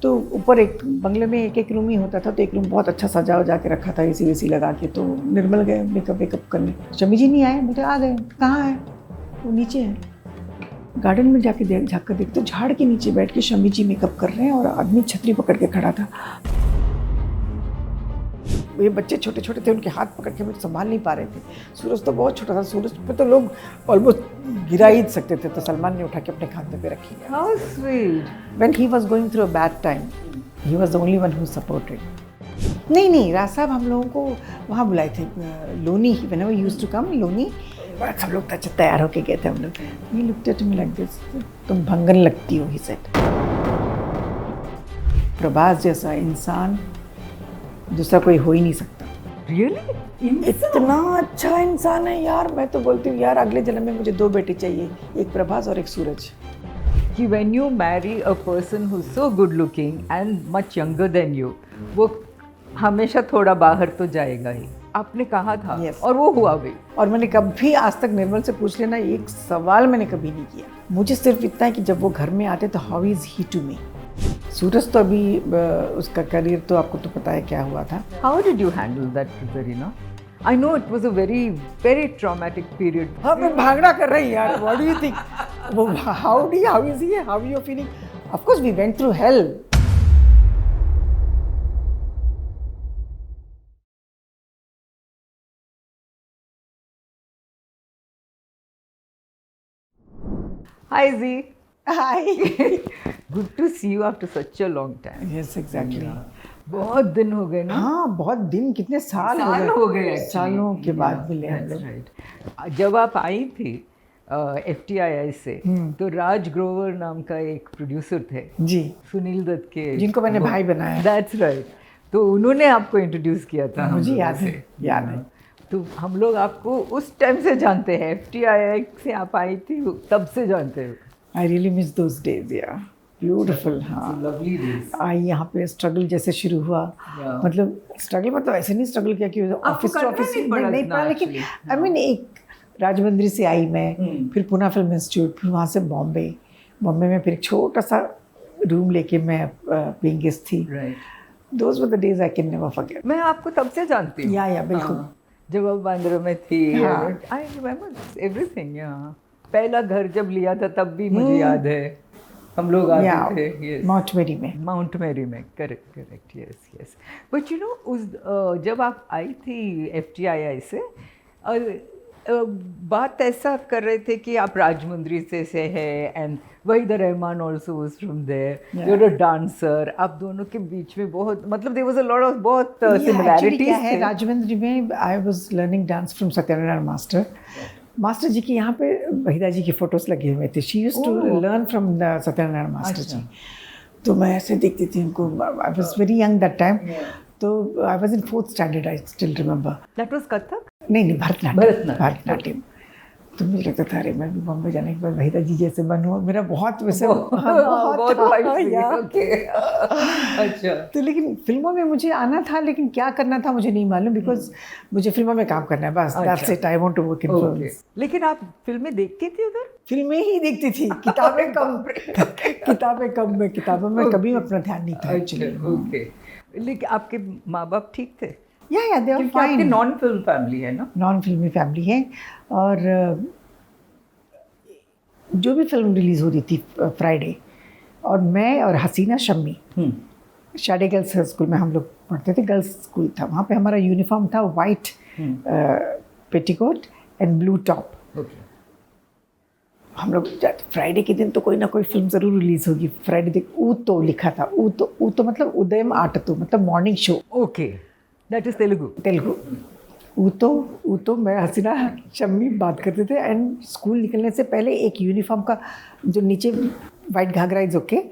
तो ऊपर एक बंगले में एक रूम ही होता था, तो एक रूम बहुत अच्छा सजा वजा के रखा था, एसी वेसी लगा के। तो निर्मल गए मेकअप वेकअप करने, शमी जी नहीं आए, मुझे आ गए, कहाँ है? वो नीचे है। गार्डन में जाके झाँक कर देखते, झाड़ के नीचे बैठ के शमी जी मेकअप कर रहे हैं और आदमी छतरी पकड़ के खड़ा था। ये बच्चे छोटे छोटे थे, उनके हाथ पकड़ के मुझे संभाल नहीं पा रहे थे। सूरज तो बहुत छोटा था, सूरज पे तो लोग ऑलमोस्ट गिरा ही सकते थे, तो सलमान ने उठा के अपने खाते पे रखी। How sweet. When he was going through a bad time, he was the only one who supported. नहीं, राज साहब हम लोगों को वहाँ बुलाए थे, Loni, whenever he used to come, Loni, सब लोग तैयार होके गए थे हम लोग। He looked at me like this, तुम भंगन लगती हो, he said. प्रभास जैसा इंसान दूसरा कोई हो ही नहीं सकता। Really? इतना अच्छा इंसान है यार, मैं तो बोलती हूँ यार, अगले जन्म में मुझे 2 बेटे चाहिए, एक प्रभास और एक सूरज। कि when you marry a person who's so good looking and much younger than you, वो हमेशा थोड़ा बाहर तो जाएगा ही। आपने कहा था। Yes. और वो हुआ भी। और मैंने कभी आज तक निर्मल से पूछ लेना, एक सवाल मैंने कभी नहीं किया। मुझे सिर्फ इतना है कि जब वो घर में आते तो how is he to me. Suraj तो अभी उसका करियर तो आपको तो पता है क्या हुआ था। How did you handle that, Zarina? I know it was a very, very traumatic period. हाँ, मैं भागना कर रही यार। What do you think? वो how is he? How you feeling? Of course we went through hell. Hi Z. Hi. Good to see you after such a long time. Yes, exactly. बहुत दिन हो गए ना? हाँ, बहुत दिन, कितने साल हो गए actually. सालों के बाद मिले हम That's लोग। right. जब आप आई थी FTII से, तो राज ग्रोवर नाम का एक प्रोड्यूसर थे जी, सुनील दत्त के, जिनको मैंने भाई बनाया। That's right. तो उन्होंने आपको इंट्रोड्यूस किया था। मुझे हम याद लोगों है, से। याद है। तो हम लोग आपको उस टाइम से जानते हैं, FTII से आप आई थी तब से जानते हो। I really miss those days, yeah. Beautiful, हाँ। Lovely days. आई यहाँ पे स्ट्रगल जैसे शुरू हुआ, Yeah. मतलब स्ट्रगल मतलब ऐसे नहीं स्ट्रगल किया कि ऑफिस टू करना ऑफिस नहीं पड़ा नहीं इतना पड़ा, लेकिन actually. आई मीन एक राजमंद्री से आई मैं, फिर पुणे फिल्म इंस्टीट्यूट, फिर वहाँ से बॉम्बे में फिर एक छोटा सा रूम लेके मैं पेइंग गेस्ट थी। Right. Those were the days I can never forget. मैं आपको तब से जानती हूँ। या बिल्कुल। हाँ, जब आप बांद्रा में थी, हाँ। I remember everything. पहला घर जब लिया था तब भी मुझे याद है, हम लोग आते थे। Yes. माउंट मेरी में। Correct, yes. But you know उस जब आप आई थी FTII से, बात ऐसा कर रहे थे कि आप राजमुंद्री से है, and Waheeda Rehman also was from there, you are a dancer. आप दोनों के बीच में बहुत, मतलब there was a lot of बहुत सिमिलैरिटीज क्या है, राजमंद्री में I was learning dance from Satyanarayana master ji की यहाँ पे वहीदा जी की फोटोज लगे हुए थे। She used to learn from Satyanarayana master ji. तो मैं ऐसे देखती थी उनको। I was very young that time, तो I was in 4th standard, I still remember. That was Kathak? नहीं, भरतनाट्यम। तो मुझे लगता था अरे मैं भी बॉम्बे जाने के बाद वहीदा जी जैसे बनूँ, मेरा बहुत वैसे बहुत अच्छा। तो लेकिन फिल्मों में मुझे आना था, लेकिन क्या करना था मुझे नहीं मालूम, बिकॉज मुझे फिल्मों में काम करना है बस। That's it, I want to work in films. लेकिन आप फिल्में देखती थी उधर? फिल्में ही देखती थी, किताबें कम। मैं किताबों में कभी अपना ध्यान नहीं था एक्चुअली। ओके। लेकिन आपके माँ बाप ठीक थे? या दे आर क्योंकि आपकी नॉन फिल्म फैमिली है ना? नॉन फिल्मी फैमिली है, और जो भी फिल्म रिलीज हो रही थी फ्राइडे, और मैं और हसीना शम्मी शाडे गर्ल्स स्कूल में हम लोग पढ़ते थे। गर्ल्स स्कूल था, वहाँ पे हमारा यूनिफॉर्म था white petticoat and blue top. हम लोग फ्राइडे के दिन तो कोई ना कोई फिल्म ज़रूर रिलीज होगी। फ्राइडे देख ऊतो लिखा था, ऊतो मतलब उदयम आटतु, मतलब morning show. Okay, that is Telugu. ऊतो मैं हसीना शम्मी बात करते थे, एंड स्कूल निकलने से पहले एक यूनिफॉर्म का जो नीचे वाइट घाघरा is okay,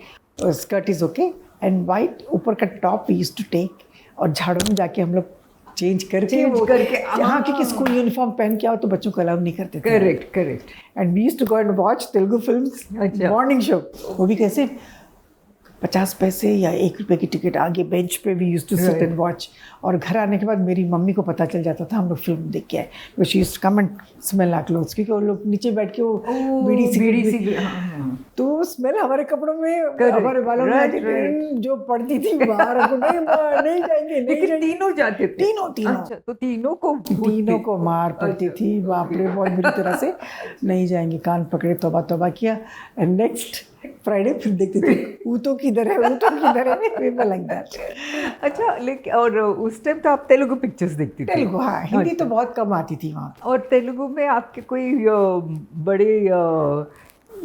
skirt is okay, and white ऊपर का top we used to take, और झाड़ू में जाके हम लोग चेंज करके यहाँ क्योंकि स्कूल यूनिफॉर्म पहन के आओ तो बच्चों को अलाउ नहीं करते थे। Correct. And we used to go and watch Telugu films morning show. वो भी कैसे 50 पैसे या 1 रुपए की टिकट, आगे बेंच पे भी use to sit and watch. और घर आने के बाद मेरी मम्मी को पता चल जाता था हम लोग फिल्म देख के आए, वो she used to come and smell our clothes, क्योंकि वो लोग नीचे बैठ के वो बीड़ी सिगरेट, तो स्मेल हमारे कपड़ों में, हमारे बालों में जो पड़ती थी बाहर, नहीं जाएंगे। लेकिन तीनों जाते थे? तीनों। अच्छा, तो तीनों को मार पड़ती थी, बाप रे, बहुत बुरी तरह से। नहीं जाएंगे, कान पकड़े, तौबा तौबा किया, एंड नेक्स्ट फ्राइडे फिर देखते थे ऊतो किधर है, लाइक दैट। अच्छा, लेकिन और उस टाइम तो आप तेलुगु पिक्चर्स देखती थी? तेलुगु, हाँ, हिंदी तो बहुत कम आती थी वहाँ। और तेलुगु में आपके कोई बड़े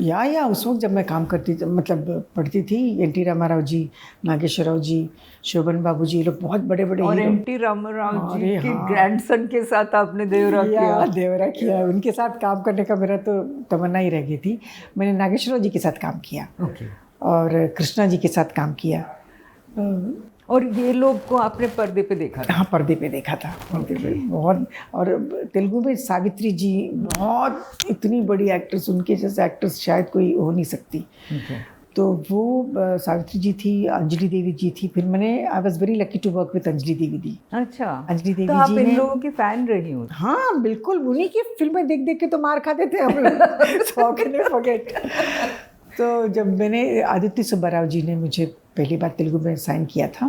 या उस वक्त जब मैं काम करती थी, मतलब पढ़ती थी, एन.टी. रामाराव जी, नागेश्वरराव जी, शोभन बाबू जी, लोग बहुत बड़े बड़े। और एन.टी. रामाराव जी के ग्रैंडसन के साथ आपने देवरा किया। उनके साथ काम करने का मेरा तो तमन्ना ही रह गई थी। मैंने नागेश्वरराव जी के साथ काम किया, और कृष्णा जी के साथ काम किया। और ये लोग को आपने पर्दे पे देखा था? हाँ, पर्दे पे देखा था, पर्दे पे बहुत। और तेलुगु में सावित्री जी, बहुत इतनी बड़ी एक्ट्रेस, उनके जैसे एक्ट्रेस शायद कोई हो नहीं सकती। तो वो सावित्री जी थी, अंजलि देवी जी थी। फिर मैंने, I was very lucky to work with Anjali Devi di. अच्छा, अंजलि देवी तो आप जी इन लोगों की फैन रही हो? हाँ बिल्कुल, उन्हीं की फिल्में देख देख के तो मार खाते थे हम लोग। So can you forget. तो जब मैंने, आदित्य सुब्बाराव जी ने मुझे पहली बार तेलुगु में साइन किया था,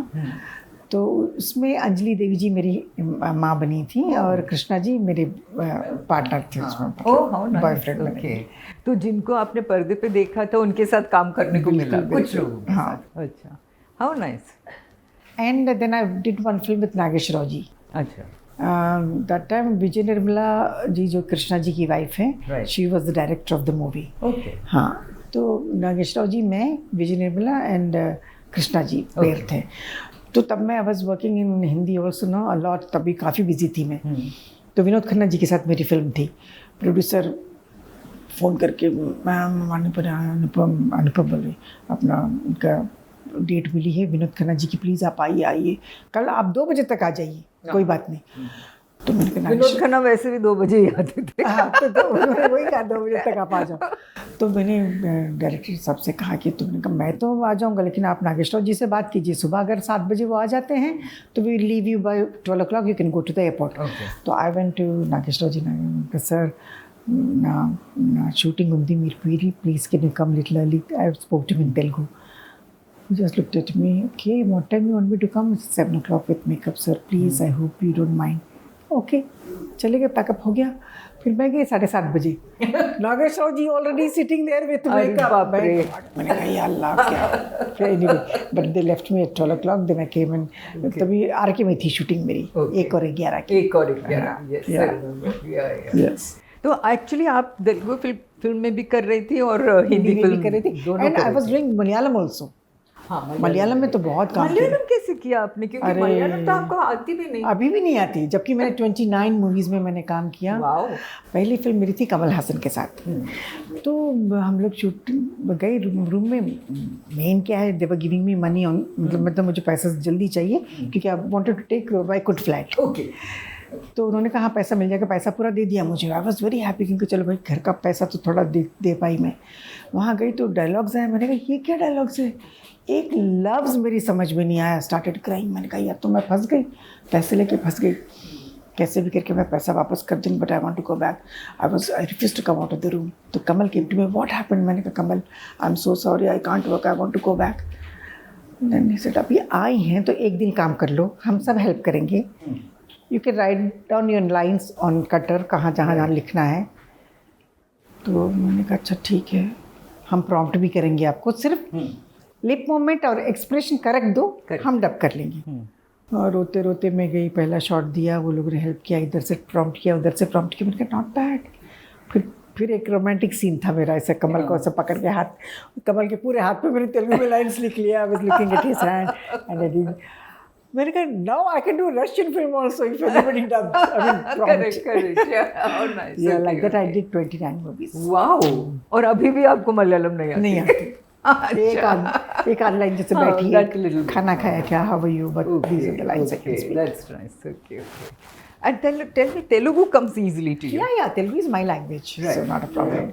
तो उसमें अंजलि देवी जी मेरी माँ बनी थी, और कृष्णा जी मेरे पार्टनर थे उसमें, बॉयफ्रेंड बने। तो जिनको आपने पर्दे पे देखा था उनके साथ काम करने को मिला कुछ लोगों के साथ? अच्छा, how nice. And then I did one film with Nageswara Rao ji. अच्छा, दैट टाइम विजय निर्मला जी, जो कृष्णा जी की वाइफ है, she was the director of the movie. हाँ, तो नागेश्वरराव जी, मैं, विजय निर्मला एंड कृष्णा जी पेयर थे। तो तब मैं, I was working in Hindi also no a lot, तभी काफ़ी बिजी थी मैं। तो विनोद खन्ना जी के साथ मेरी फिल्म थी। प्रोड्यूसर फ़ोन करके, मैम अनुपम बोले, अपना उनका डेट मिली है विनोद खन्ना जी की, प्लीज़ आप आइए, कल आप 2 बजे तक आ जाइए, कोई बात नहीं। तो मैंने कहा, विनोद खन्ना वैसे भी 2 बजे ही आते थे। हाँ, तो उन्होंने वही कहा 2 बजे तक आप आ जाओ। तो मैंने डायरेक्टर साहब से कहा कि, तुमने कहा मैं तो आ जाऊँगा, लेकिन आप नागेश्वरराव जी से बात कीजिए, सुबह अगर 7 बजे वो आ जाते हैं तो we leave you by 12 o'clock, you can go to the airport. तो I went to Nageswara Rao ji, sir నా షూటింగ్ ఉంది, మీరు please can you come little early, I spoke to in Telugu. He just looked at me, okay, what time you want me to come? It's 7 o'clock with makeup, sir, please, I hope you don't mind. Okay, चले गए, pack up हो गया। फिर मैं गई 7:30 बजे, Nageswara Rao ji already sitting there with makeup. मैंने कहा या अल्लाह, क्या। फिर anyway, but they left me at 12 o'clock, then I came in. तभी आरके में थी शूटिंग मेरी, 1 और 11 की। 1 और 11, यस। तो एक्चुअली आप तेलुगु फिल्म में भी कर रही थी और हिंदी में भी कर रही थी, and I was doing Malayalam also. हाँ, मलयालम में तो बहुत काम किया। मलयालम कैसे किया आपने? क्योंकि मलयालम तो आपको आती भी नहीं। अभी भी नहीं आती, जबकि मैंने 29 मूवीज़ में मैंने काम किया। पहली फिल्म मेरी थी कमल हासन के साथ। तो हम लोग शूटिंग गए, रूम में, मेन क्या है, they were giving me money on, मतलब मुझे पैसा जल्दी चाहिए, क्योंकि I wanted to take buy good flat. Okay, तो उन्होंने कहा पैसा मिल जाएगा, पैसा पूरा दे दिया मुझे। आई वॉज वेरी हैप्पी, क्योंकि चलो भाई घर का पैसा तो थोड़ा दे पाई मैं। वहाँ गई तो डायलॉग्स आए, मैंने कहा ये क्या डायलॉग्स है, एक लफ्ज़ मेरी समझ में नहीं आया। स्टार्टेड क्राइंग, मैंने कहा यार तो मैं फंस गई, पैसे लेके फंस गई, कैसे भी करके मैं पैसा वापस कर दूँ, but I want to go back. I refuse to come out of the room. तो Kamal came to me, what happened? मैंने कहा Kamal, I am so sorry, I can't work, I want to go back. Then he said, अभी I हैं तो एक दिन काम कर लो, हम सब हेल्प करेंगे, you can write down your lines on cutter, कहाँ जहाँ लिखना है। तो मैंने कहा अच्छा ठीक है, हम प्रॉम्प्ट भी करेंगे आपको, सिर्फ लिप मूवमेंट और एक्सप्रेशन करेक्ट दो, हम डब कर लेंगे। और रोते रोते मैं गई, पहला शॉट दिया, वो लोगों ने हेल्प किया, इधर से प्रॉम्प्ट किया, उधर से प्रॉम्प्ट किया। मैंने कहा नॉट बैड। फिर एक रोमांटिक सीन था मेरा, ऐसे कमल को ऐसे पकड़ के हाथ, कमल के पूरे हाथ पे मैंने तेलुगु में लाइन्स लिख लिया। I was looking at his hand and I did. मैंने कहा now I can do Russian film also if anybody dub, I mean correct, how nice. Yeah like that I did 29 movies. Wow. और अभी भी आपको मलयालम नहीं आती? एक आध लाइन जैसे बैठी है, खाना खाया क्या, how are you, but these are the lines I can speak. That's nice, okay okay. And tell me, Telugu comes easily to you? Yeah Telugu is my language, so not a problem.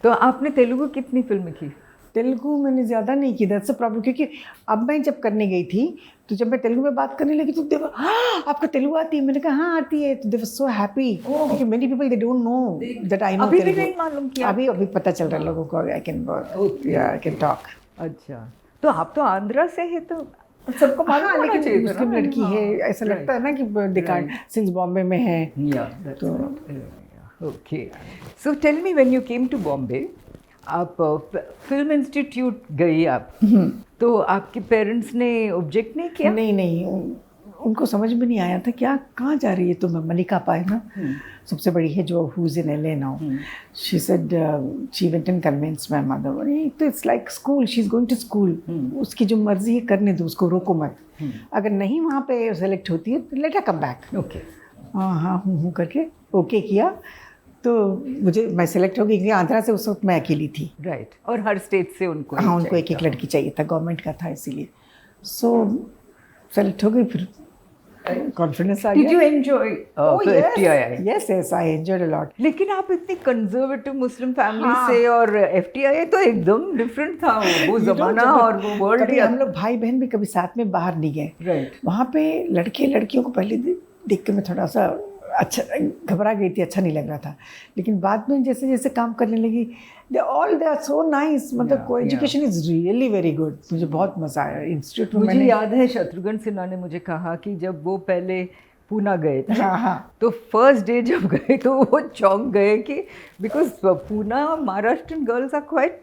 तो आपने तेलुगु कितनी फिल्में की? तेलुगु मैंने ज़्यादा नहीं की, दैट्स अ प्रॉब्लम, क्योंकि अब मैं जब करने गई थी तो जब मैं तेलुगु में बात करने लगी तो देवर, आपको तेलुगु आती है? मैंने कहा हाँ आती है, तो दे वर सो हैप्पी, क्योंकि many people they don't know that I know अभी भी तेलुगु। नहीं मालूम किया? अभी अभी पता चल रहा है लोगों को, आई कैन टॉक। अच्छा, तो आप तो आंध्रा से है तो सबको मालूम हाँ, होना लेकिन चाहिए था मुस्लिम ना? लड़की है, ऐसा लगता है ना कि दिखाएं, सिंस बॉम्बे में है। तो okay, so tell me when you came to Bombay, आप फिल्म इंस्टीट्यूट गई आप, तो आपके पेरेंट्स ने ऑब्जेक्ट नहीं किया? नहीं, उनको समझ में नहीं आया था क्या, कहाँ जा रही है तुम? मलिका पाए ना, सबसे बड़ी है जो who's in LA now, she said she went and convinced my mother, अरे तो it's like school, she is going to school, उसकी जो मर्जी है करने दो, उसको रोको मत, अगर नहीं वहाँ पे सेलेक्ट होती है तो let her come back. Okay, हाँ हूँ करके ओके किया, तो मुझे मैं सेलेक्ट हो गई, क्योंकि आंध्रा से उस वक्त मैं अकेली थी। राइट, और हर स्टेट से उनको हाँ, उनको एक लड़की चाहिए था, गवर्नमेंट का था, इसीलिए सो सेलेक्ट हो गई, फिर कॉन्फिडेंस आ गया। Did you enjoy FTII? Yes, I enjoyed a lot. लेकिन आप इतनी कंजर्वेटिव मुस्लिम फैमिली से, और FTII तो एकदम डिफरेंट था, वो जमाना और वो वर्ल्ड। कभी हम लोग भाई बहन भी कभी साथ में बाहर नहीं गए। राइट, वहाँ पे लड़के लड़कियों को पहले देख के मैं थोड़ा सा अच्छा घबरा गई थी, अच्छा नहीं लग रहा था, लेकिन बाद में जैसे जैसे काम करने लगी, दे आर सो नाइस, मतलब को education is really very good. मुझे बहुत मज़ा आया इंस्टीट्यूट में। मुझे याद है शत्रुघ्न सिन्हा ने मुझे कहा कि जब वो पहले पूना गए थे, हाँ, तो फर्स्ट डे जब गए तो वो चौंक गए कि because Poona Maharashtrian girls are quite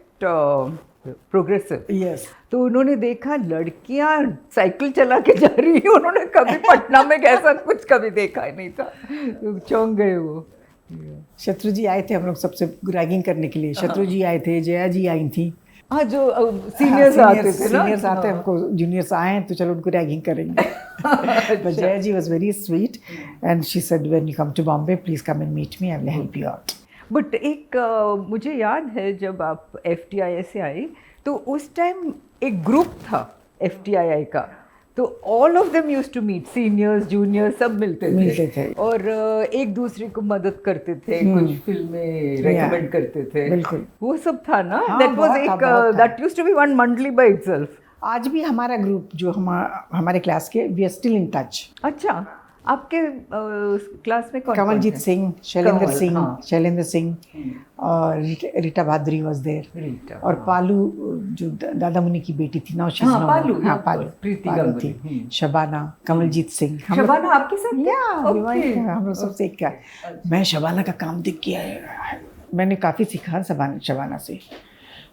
progressive. Yes, तो उन्होंने देखा लड़कियां साइकिल चला के जा रही है, उन्होंने कभी पटना में ऐसा कुछ कभी देखा ही नहीं था, तो चौंक गए वो। शत्रु जी आए थे हम लोग सबसे रैगिंग करने के लिए, शत्रु जी आए थे, जया जी आई थी। हाँ, जो सीनियर्स आते थे ना, सीनियर्स आते हैं, हमको जूनियर्स आए हैं तो चलो उनको रैगिंग करेंगे। But Jaya ji was very sweet and she said when you come to Bombay please come and meet me, I will help you out. But एक मुझे याद है जब आप FTII से आई तो उस टाइम एक ग्रुप था FTII का, तो all of them used to meet, seniors juniors सब मिलते थे और एक दूसरे को मदद करते थे, कुछ फिल्में रेकमेंड करते थे, बिल्कुल वो सब था ना। हाँ, दैट वाज एक that used to be one मंडली बाय इटसेल्फ। आज भी हमारा ग्रुप जो हमारे क्लास के, we are still in touch. अच्छा, आपके क्लास में कौन? कमलजीत सिंह, शैलेंद्र कमल, सिंह, हाँ। शैलेंद्र सिंह और रीटा भाद्री वाज देयर, और पालू जो दादा मुनि की बेटी थी ना, शी इज नो, हाँ पालू, प्रीति पालू गंगुली थी, शबाना, कमलजीत सिंह, शबाना आपके साथ थे? हम लोग सबसे एक का। मैं शबाना का काम देख के मैंने काफ़ी सीखा शबाना से।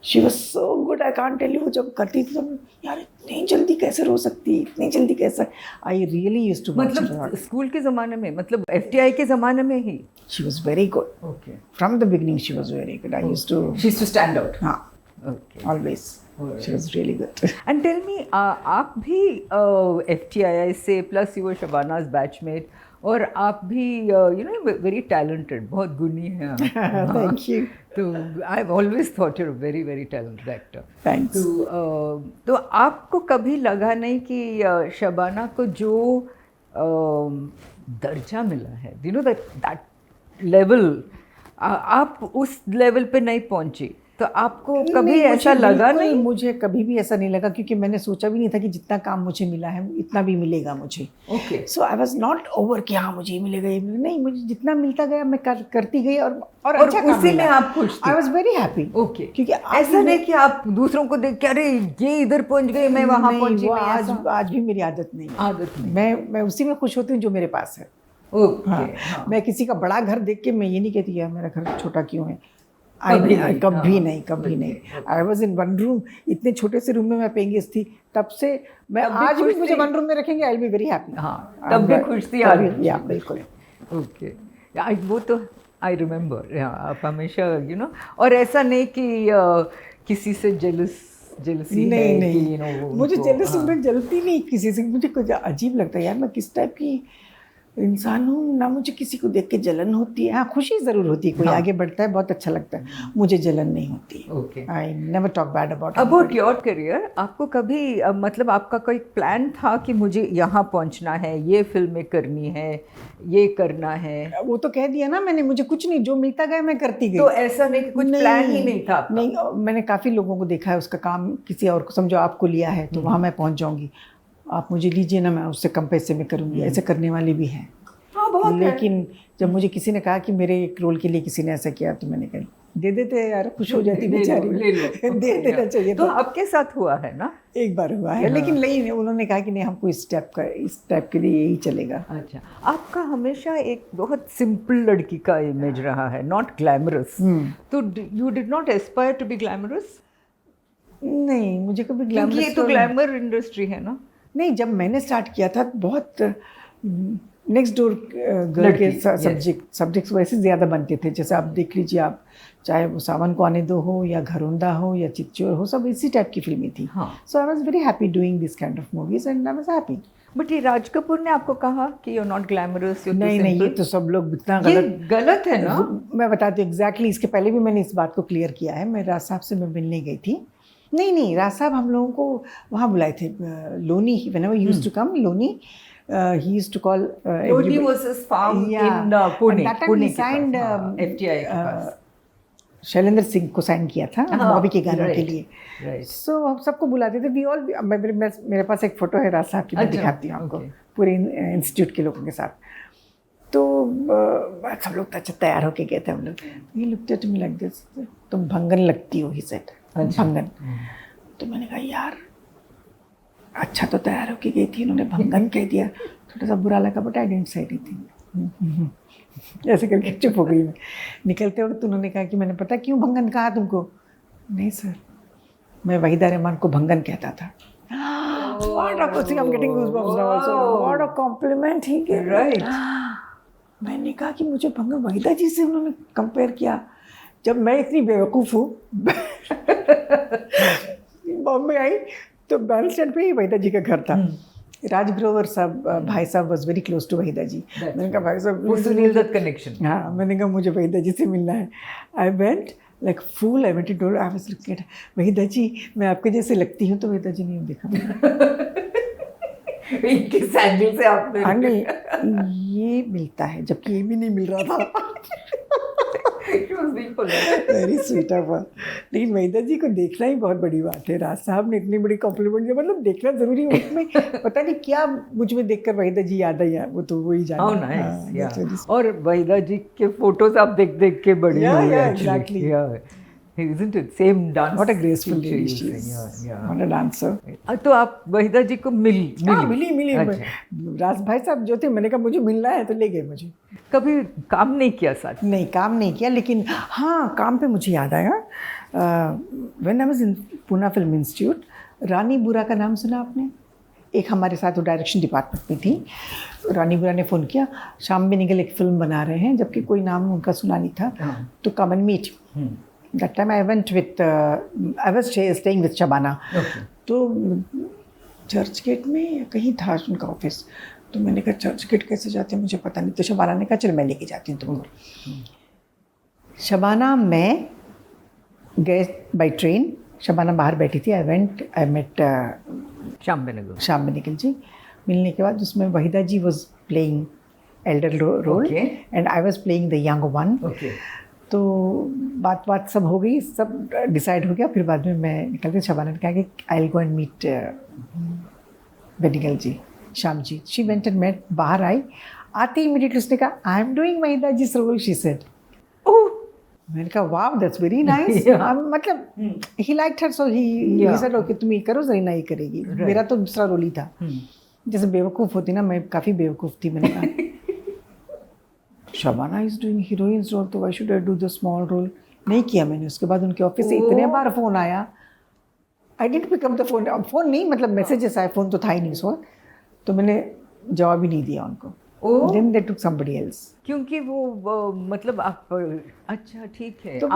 She was so good, I can't tell you, जब करती थी तो यार इतनी जल्दी कैसे रो सकती, इतनी जल्दी कैसे, आई रियली यूज्ड टू, मतलब स्कूल के ज़माने में, मतलब FTI के ज़माने में ही? She was very good, okay, from the beginning she was very good, I used to, she used to stand out. हाँ, okay, always she was really good. And tell me, आप भी FTII से, plus you were Shabana's batchmate, और आप भी you know very talented, बहुत गुणी हैं आप। Thank you. तो I have always thought your very very talented actor. Thanks. तो आपको कभी लगा नहीं कि शबाना को जो दर्जा मिला है, यू नो दैट लेवल, आप उस लेवल पे नहीं पहुंची, तो आपको कभी ऐसा लगा नहीं? मुझे कभी भी ऐसा नहीं लगा, क्योंकि मैंने सोचा भी नहीं था कि जितना काम मुझे मिला है इतना भी मिलेगा मुझे। Okay, so I was not over कि हाँ मुझे ये मिलेगा, ये मिलेगा, नहीं, मुझे जितना मिलता गया मैं करती गई, और अच्छा काम उसी में मिला। आप खुश थे? आई वाज वेरी हैप्पी। ओके, क्योंकि ऐसा नहीं कि आप दूसरों को देख के अरे ये इधर पहुंच गए, मैं वहां पहुंची, वो मैं आज भी मेरी आदत नहीं है। आदत नहीं। मैं उसी में खुश होती हूँ जो मेरे पास है। ओके, हाँ, मैं किसी का बड़ा घर देख के मैं ये नहीं कहती यार मेरा घर छोटा क्यों है, कभी नहीं। I was in one room, इतने छोटे से रूम में मैं पेंगेज थी, तब से मैं आज भी मुझे वन रूम में रखेंगे, I will be very happy. हाँ, तब भी खुश थी आज भी। या बिल्कुल। ओके, वो तो आई रिमेम्बर, आप हमेशा यू नो, और ऐसा नहीं कि किसी से जेलसी नहीं, मुझे जेलसी में जलती नहीं किसी से, मुझे कुछ अजीब लगता है यार, मैं किस टाइप की इंसान हूँ ना, मुझे किसी को देख के जलन होती है। हाँ, खुशी ज़रूर होती है, कोई आगे बढ़ता है बहुत अच्छा लगता है, मुझे जलन नहीं होती है। Okay. I never talk bad about your career, आपको कभी मतलब आपका कोई प्लान था कि मुझे यहाँ पहुँचना है, ये फिल्में करनी है, ये करना है? वो तो कह दिया ना मैंने, मुझे कुछ नहीं, जो मिलता गया मैं करती गई। तो ऐसा नहीं कि कुछ प्लान ही नहीं था आपका? नहीं, मैंने काफ़ी लोगों को देखा है, उसका काम किसी और को, समझो आपको लिया है तो वहाँ मैं पहुँच जाऊँगी, आप मुझे लीजिए ना, मैं उससे कम पैसे में करूँगी, ऐसे करने वाले भी हैं। हाँ, बहुत है। लेकिन जब मुझे किसी ने कहा कि मेरे एक रोल के लिए किसी ने ऐसा किया, तो मैंने कहा दे देते यार, खुश हो जाती बेचारी, दे देना चाहिए। तो आपके साथ हुआ है ना? एक बार हुआ है, लेकिन नहीं, उन्होंने कहा कि नहीं, हमको इस टाइप के लिए यही चलेगा। अच्छा, आपका हमेशा एक बहुत सिंपल लड़की का इमेज रहा है, नॉट ग्लैमरस। तो you did not aspire to be glamorous? नहीं, मुझे कभी क्योंकि ये तो ग्लैमर इंडस्ट्री है ना। नहीं, जब मैंने स्टार्ट किया था बहुत नेक्स्ट डोर गर्ल के सब्जेक्ट्स वैसे ज़्यादा बनते थे। जैसे आप देख लीजिए, आप चाहे वो सावन को आने दो हो या घरोंदा हो या चिच्चोर हो, सब इसी टाइप की फिल्में थी। So I was very happy doing this kind of movies and I was happy. But ये राज कपूर ने आपको कहा कि you are not glamorous, you नहीं नहीं, ये तो सब लोग इतना गलत है ना। मैं बताती हूँ एग्जैक्टली, इसके पहले भी मैंने इस बात को क्लियर किया है। मैं राज साहब से मैं मिलने गई थी। नहीं, राज साहब हम लोगों को वहाँ बुलाए थे, Loni, whenever he used to come, Loni, he used to call Lodi was his farm in Pune. That time he signed FTI के पास शैलेंद्र सिंह को साइन किया था बॉबी के गानों के लिए। Right. सो हम सबको बुलाते थे। वी ऑल, मेरे पास एक फोटो है राज साहब की, मैं दिखाती हूँ आपको, पूरे इंस्टीट्यूट के लोगों के साथ। तो सब लोग अच्छा तैयार होके गए थे हम लोग। He looked at me like this, तुम भंगन लगती हो, ही सेड, भंगन। तो मैंने कहा यार, अच्छा तो तैयार होके गई थी, इन्होंने भंगन कह दिया, थोड़ा सा बुरा लगा, but I didn't say anything. ऐसे करके चुप हो गई मैं। निकलते वक्त उन्होंने कहा कि मैंने पता क्यों भंगन कहा तुमको? नहीं सर, मैं वहीदा रहमान को भंगन कहता था। What a pussy, I'm getting goosebumps now also. What a compliment he gave. Right. मैंने कहा कि मुझे भंगन वहीदा जी से उन्होंने कंपेयर किया। जब मैं इतनी बेवकूफ़ हूँ, बॉम्बे आई तो बैल स्टैंड पे ही वहीदा जी का घर था। राज ग्रोवर साहब, भाई साहब was very close to Waheeda ji. मैंने कहा भाई साहब, सुनील दत्त कनेक्शन। हाँ, मैंने कहा मुझे वहीदा जी से मिलना है। I went like fool, I went to, I was looking at Waheeda ji, मैं आपके जैसे लगती हूँ? तो वहीदा जी नहीं देखा। इनके सैंडल से आपने? हाँ नहीं, ये मिलता है, जबकि ये भी नहीं मिल रहा था। Very sweet of her. लेकिन वहीदा जी को देखना ही बहुत बड़ी बात है। राज साहब ने इतनी बड़ी कॉम्प्लीमेंट दिया, मतलब देखना जरूरी है। उसमें पता नहीं क्या मुझ में देखकर वहीदा जी याद आई, वो तो वही जाने। और वहीदा जी के फोटोज आप देख देख के बड़ी हो गई। Exactly, isn't it? Same dance. What a graceful lady she is. What a dancer. तो आप वहीदा जी को मिली? राज भाई साहब जो थे, मैंने कहा मुझे मिलना है, तो ले गए मुझे। कभी काम नहीं किया साथ? नहीं, काम नहीं किया, लेकिन हाँ, काम पे मुझे याद आया। When I was in Poona film institute, रानी बुरा का नाम सुना आपने? एक हमारे साथ वो डायरेक्शन डिपार्टमेंट में थी। रानी बुरा ने फ़ोन किया, शाम में निकल एक फिल्म बना रहे हैं, जबकि कोई नाम उनका सुना नहीं था, तो come and meet. That time I went with, I was staying with Shabana. तो चर्च गेट में या कहीं था उनका ऑफिस, तो मैंने कहा चर्च गेट कैसे जाते हैं मुझे पता नहीं। तो शबाना ने कहा चल मैं लेके जाती हूँ तुमको। शबाना मैं गए बाई ट्रेन, शबाना बाहर बैठी थी। आई मेट शाम बेनेगल जी। मिलने के बाद उसमें Waheeda ji was playing elder role and I was playing the young one. तो बात सब हो गई, सब डिसाइड हो गया। फिर बाद में मैं निकलते, शबाना ने कहा कि I will go and meet Benegal ji, Shyam ji. She went and met. बाहर आई, आते ही इमीडिएटली उसने कहा I am doing Waheeda ji role, she said. Oh, मैंने कहा वाव, दैट्स वेरी नाइस। मतलब he liked her, so he said okay तुम ये करो, जरीना ये करेगी। मेरा तो दूसरा रोल ही था। जैसे बेवकूफ़ होती ना, मैं काफ़ी बेवकूफ़ थी। मैंने कहा Shabana is doing heroine's role, तो why should I do the small role? नहीं किया मैंने। उसके बाद उनके ऑफिस से इतने बार फ़ोन आया, I didn't pick up the phone. Phone नहीं, मतलब मैसेजेस आए, फ़ोन तो था ही नहीं उस वक्त, तो मैंने जवाब ही नहीं दिया उनको। Then they took somebody else. क्योंकि वो मतलब आप, अच्छा ठीक है, तो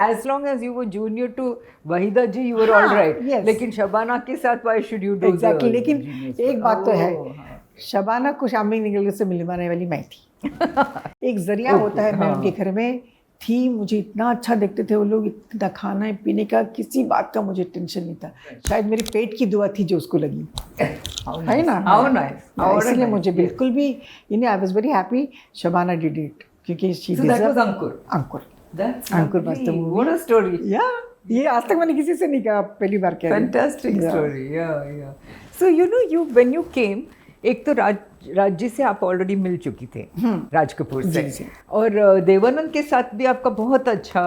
as long as you were junior to Waheeda ji, you were all right. Yes. लेकिन शबाना के साथ why should you do exactly. लेकिन एक बात तो है, शबाना को शामी निकल से मिलवाने वाली मैं थी। एक जरिया होता है, मैं उनके घर में थी, मुझे इतना अच्छा देखते थे वो लोग, इतना खाना पीने का किसी बात का मुझे टेंशन नहीं था। शायद मेरे पेट की दुआ थी जो उसको लगी, है ना। इसलिए मुझे बिल्कुल भी आई was very happy Shabana did it, क्योंकि शी डिजर्व। अंकुर वास्तव में व्हाट अ स्टोरी। ये आज तक मैंने किसी से नहीं कहा, पहली बार कह रही हूँ। Fantastic story. Yeah so you when you came, एक तो राज्य से आप ऑलरेडी मिल चुकी थे, राज कपूर से, और देवानंद के साथ भी आपका बहुत अच्छा